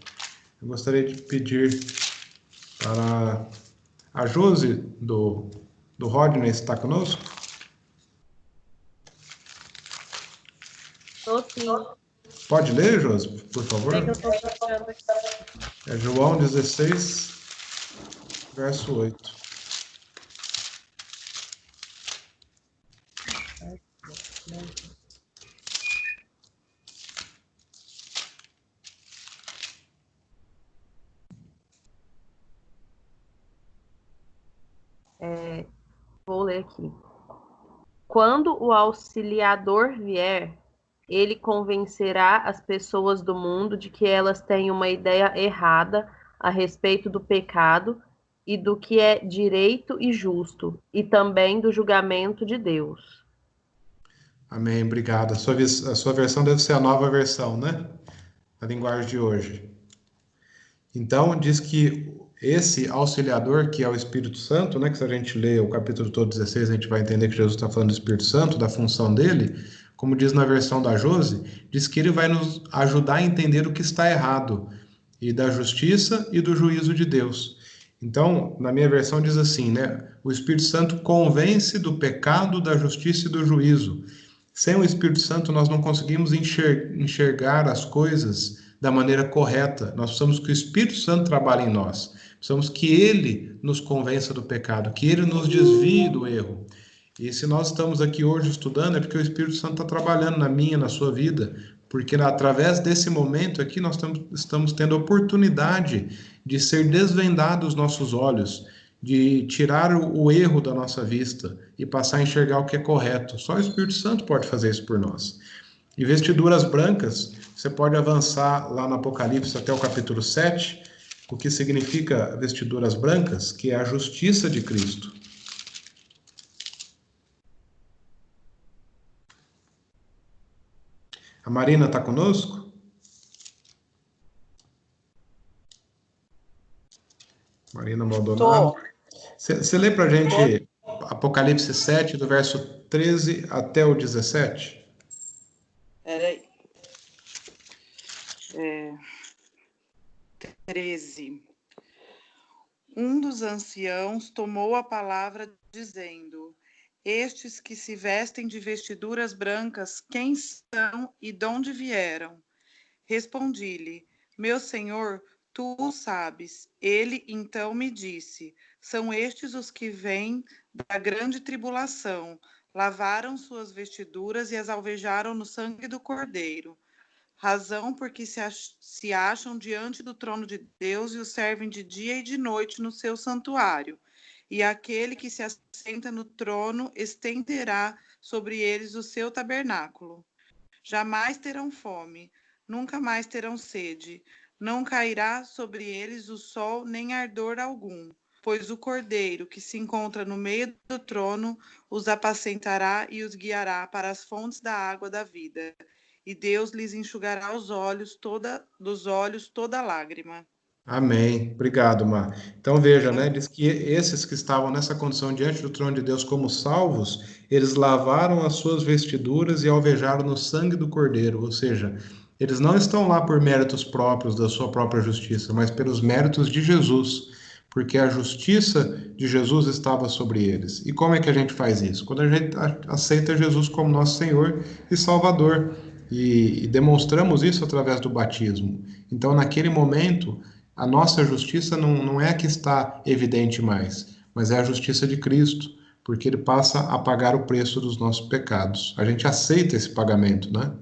Eu gostaria de pedir para a Josi do Rodney, está conosco? Estou sim. Pode ler, Josi, por favor? É que eu estou fechando aqui. É João 16, verso 8. Vou ler aqui. Quando o auxiliador vier, ele convencerá as pessoas do mundo de que elas têm uma ideia errada a respeito do pecado e do que é direito e justo, e também do julgamento de Deus. Amém, obrigado. A sua versão deve ser a nova versão, né? A linguagem de hoje. Então, diz que esse auxiliador, que é o Espírito Santo, né? Que se a gente ler o capítulo todo 16, a gente vai entender que Jesus está falando do Espírito Santo, da função dele. Como diz na versão da Josi, diz que ele vai nos ajudar a entender o que está errado, e da justiça e do juízo de Deus. Então, na minha versão diz assim, né? O Espírito Santo convence do pecado, da justiça e do juízo. Sem o Espírito Santo, nós não conseguimos enxergar as coisas da maneira correta. Nós precisamos que o Espírito Santo trabalhe em nós. Precisamos que ele nos convença do pecado, que ele nos desvie do erro. E se nós estamos aqui hoje estudando, é porque o Espírito Santo está trabalhando na minha, na sua vida, porque através desse momento aqui nós estamos tendo a oportunidade de ser desvendados os nossos olhos, de tirar o erro da nossa vista e passar a enxergar o que é correto. Só o Espírito Santo pode fazer isso por nós. E vestiduras brancas, você pode avançar lá no Apocalipse até o capítulo 7, o que significa vestiduras brancas, que é a justiça de Cristo. A Marina está conosco? Marina Maldonado. Você lê para a gente Apocalipse 7, do verso 13 até o 17? Peraí. 13. Um dos anciãos tomou a palavra dizendo: estes que se vestem de vestiduras brancas, quem são e de onde vieram? Respondi-lhe: meu senhor, tu o sabes. Ele então me disse: são estes os que vêm da grande tribulação, lavaram suas vestiduras e as alvejaram no sangue do Cordeiro. Razão porque se acham diante do trono de Deus e o servem de dia e de noite no seu santuário. e aquele que se assenta no trono estenderá sobre eles o seu tabernáculo. Jamais terão fome, nunca mais terão sede, não cairá sobre eles o sol nem ardor algum, pois o Cordeiro que se encontra no meio do trono os apacentará e os guiará para as fontes da água da vida, e Deus lhes enxugará dos olhos toda lágrima. Amém. Obrigado, Mar. Então veja, né? Diz que esses que estavam nessa condição diante do trono de Deus como salvos, eles lavaram as suas vestiduras e alvejaram no sangue do Cordeiro, ou seja, eles não estão lá por méritos próprios da sua própria justiça, mas pelos méritos de Jesus, porque a justiça de Jesus estava sobre eles. E como é que a gente faz isso? Quando a gente aceita Jesus como nosso Senhor e Salvador, e demonstramos isso através do batismo. Então, naquele momento, a nossa justiça não é a que está evidente mais, mas é a justiça de Cristo, porque ele passa a pagar o preço dos nossos pecados. A gente aceita esse pagamento, né?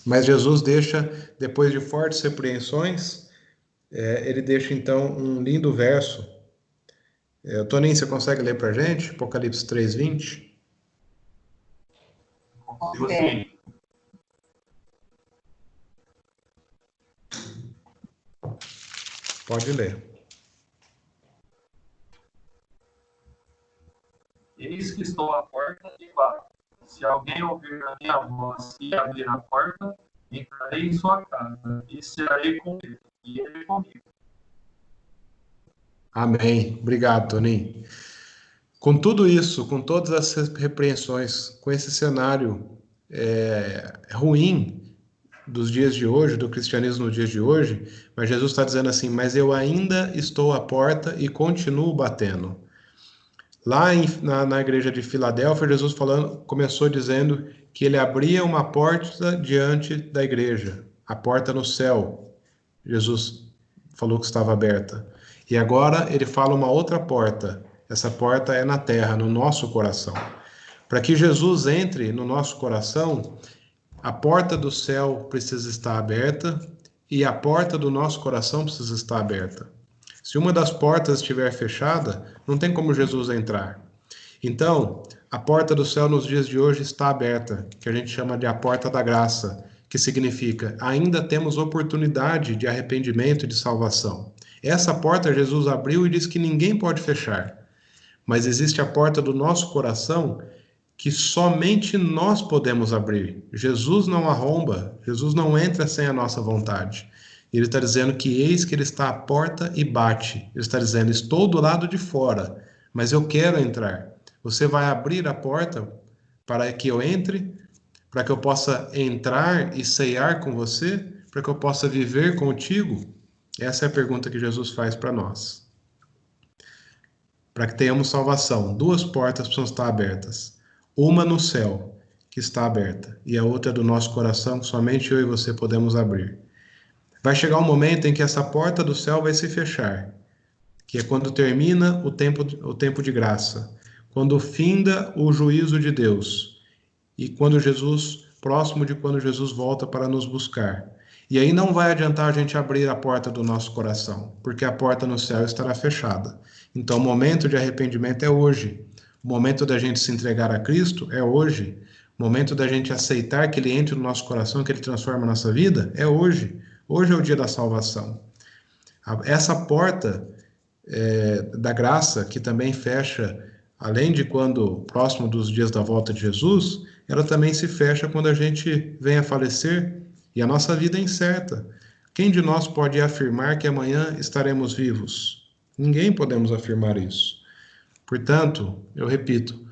Mas Jesus deixa, depois de fortes repreensões, ele deixa então um lindo verso. Toninho, você consegue ler para a gente? Apocalipse 3:20? Sim. Pode ler. Eis que estou à porta e bato. Se alguém ouvir a minha voz e abrir a porta, entrarei em sua casa e cearei com ele, e ele comigo. Amém. Obrigado, Toninho. Com tudo isso, com todas essas repreensões, com esse cenário ruim dos dias de hoje, do cristianismo nos dias de hoje, mas Jesus está dizendo assim, mas eu ainda estou à porta e continuo batendo. Lá na igreja de Filadélfia, Jesus começou dizendo que ele abria uma porta diante da igreja, a porta no céu. Jesus falou que estava aberta. E agora ele fala uma outra porta. Essa porta é na terra, no nosso coração. Para que Jesus entre no nosso coração, a porta do céu precisa estar aberta e a porta do nosso coração precisa estar aberta. Se uma das portas estiver fechada, não tem como Jesus entrar. Então, a porta do céu nos dias de hoje está aberta, que a gente chama de a porta da graça, que significa ainda temos oportunidade de arrependimento e de salvação. Essa porta Jesus abriu e diz que ninguém pode fechar. Mas existe a porta do nosso coração que somente nós podemos abrir. Jesus não arromba, Jesus não entra sem a nossa vontade. Ele está dizendo que eis que ele está à porta e bate. Ele está dizendo, estou do lado de fora, mas eu quero entrar. Você vai abrir a porta para que eu entre, para que eu possa entrar e ceiar com você, para que eu possa viver contigo? Essa é a pergunta que Jesus faz para nós. Para que tenhamos salvação, duas portas precisam estar abertas. Uma no céu, que está aberta, e a outra do nosso coração, que somente eu e você podemos abrir. Vai chegar um momento em que essa porta do céu vai se fechar, que é quando termina o tempo de graça, quando finda o juízo de Deus, e próximo de quando Jesus volta para nos buscar. E aí não vai adiantar a gente abrir a porta do nosso coração, porque a porta no céu estará fechada. Então o momento de arrependimento é hoje. O momento da gente se entregar a Cristo é hoje. O momento da gente aceitar que Ele entre no nosso coração, que Ele transforma a nossa vida, é hoje. Hoje é o dia da salvação. Essa porta da graça, que também fecha, além de quando próximo dos dias da volta de Jesus, ela também se fecha quando a gente vem a falecer e a nossa vida é incerta. Quem de nós pode afirmar que amanhã estaremos vivos? Ninguém podemos afirmar isso. Portanto, eu repito,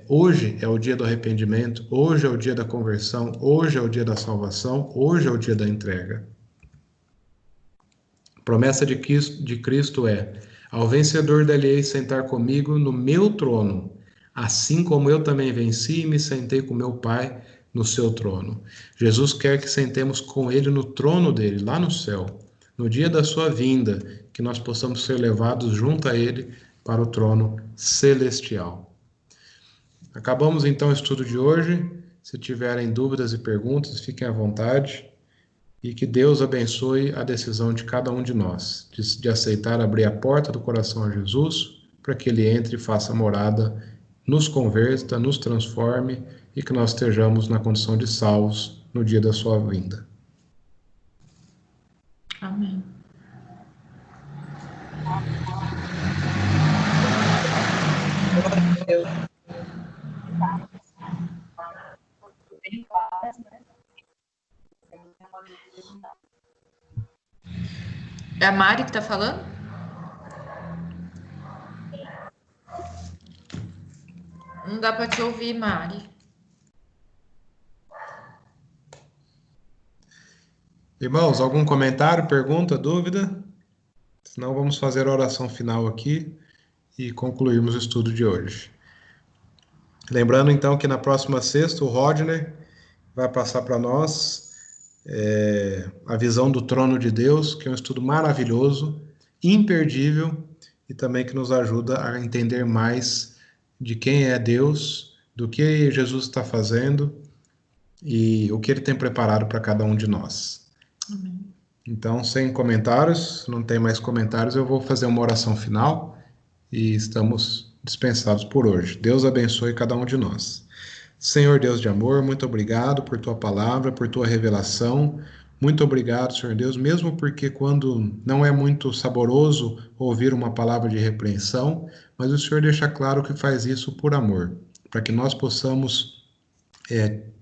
hoje é o dia do arrependimento, hoje é o dia da conversão, hoje é o dia da salvação, hoje é o dia da entrega. A promessa de Cristo é, ao vencedor dele sentar comigo no meu trono, assim como eu também venci e me sentei com meu Pai no seu trono. Jesus quer que sentemos com ele no trono dele, lá no céu, no dia da sua vinda, que nós possamos ser levados junto a ele para o trono celestial. Acabamos então o estudo de hoje. Se tiverem dúvidas e perguntas, fiquem à vontade. e que Deus abençoe a decisão de cada um de nós, de aceitar abrir a porta do coração a Jesus, para que Ele entre e faça morada, nos converta, nos transforme e que nós estejamos na condição de salvos no dia da sua vinda. Amém. É a Mari que está falando? Não dá para te ouvir, Mari. Irmãos, algum comentário, pergunta, dúvida? Senão vamos fazer a oração final aqui e concluirmos o estudo de hoje. Lembrando então que na próxima sexta o Rodner vai passar para nós a visão do trono de Deus, que é um estudo maravilhoso, imperdível e também que nos ajuda a entender mais de quem é Deus, do que Jesus está fazendo e o que Ele tem preparado para cada um de nós. Amém. Então, sem comentários, não tem mais comentários, eu vou fazer uma oração final e estamos dispensados por hoje. Deus abençoe cada um de nós. Senhor Deus de amor, muito obrigado por Tua palavra, por Tua revelação. Muito obrigado, Senhor Deus, mesmo porque quando não é muito saboroso ouvir uma palavra de repreensão, mas o Senhor deixa claro que faz isso por amor, para que nós possamos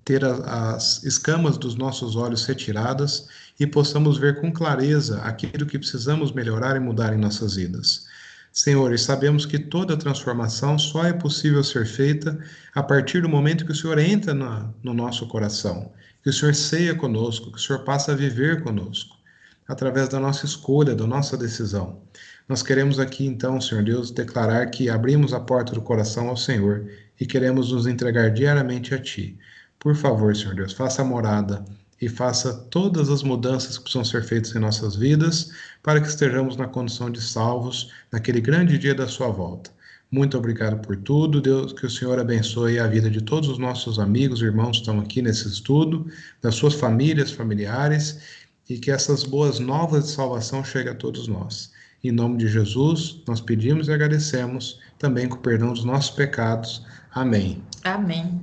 ter as escamas dos nossos olhos retiradas e possamos ver com clareza aquilo que precisamos melhorar e mudar em nossas vidas. Senhor, e sabemos que toda transformação só é possível ser feita a partir do momento que o Senhor entra no nosso coração, que o Senhor ceia conosco, que o Senhor passa a viver conosco, através da nossa escolha, da nossa decisão. Nós queremos aqui, então, Senhor Deus, declarar que abrimos a porta do coração ao Senhor e queremos nos entregar diariamente a Ti. Por favor, Senhor Deus, faça a morada e faça todas as mudanças que precisam ser feitas em nossas vidas para que estejamos na condição de salvos naquele grande dia da sua volta. Muito obrigado por tudo, Deus, que o Senhor abençoe a vida de todos os nossos amigos e irmãos que estão aqui nesse estudo, das suas famílias, familiares, e que essas boas novas de salvação cheguem a todos nós. Em nome de Jesus, nós pedimos e agradecemos, também com o perdão dos nossos pecados. Amém. Amém.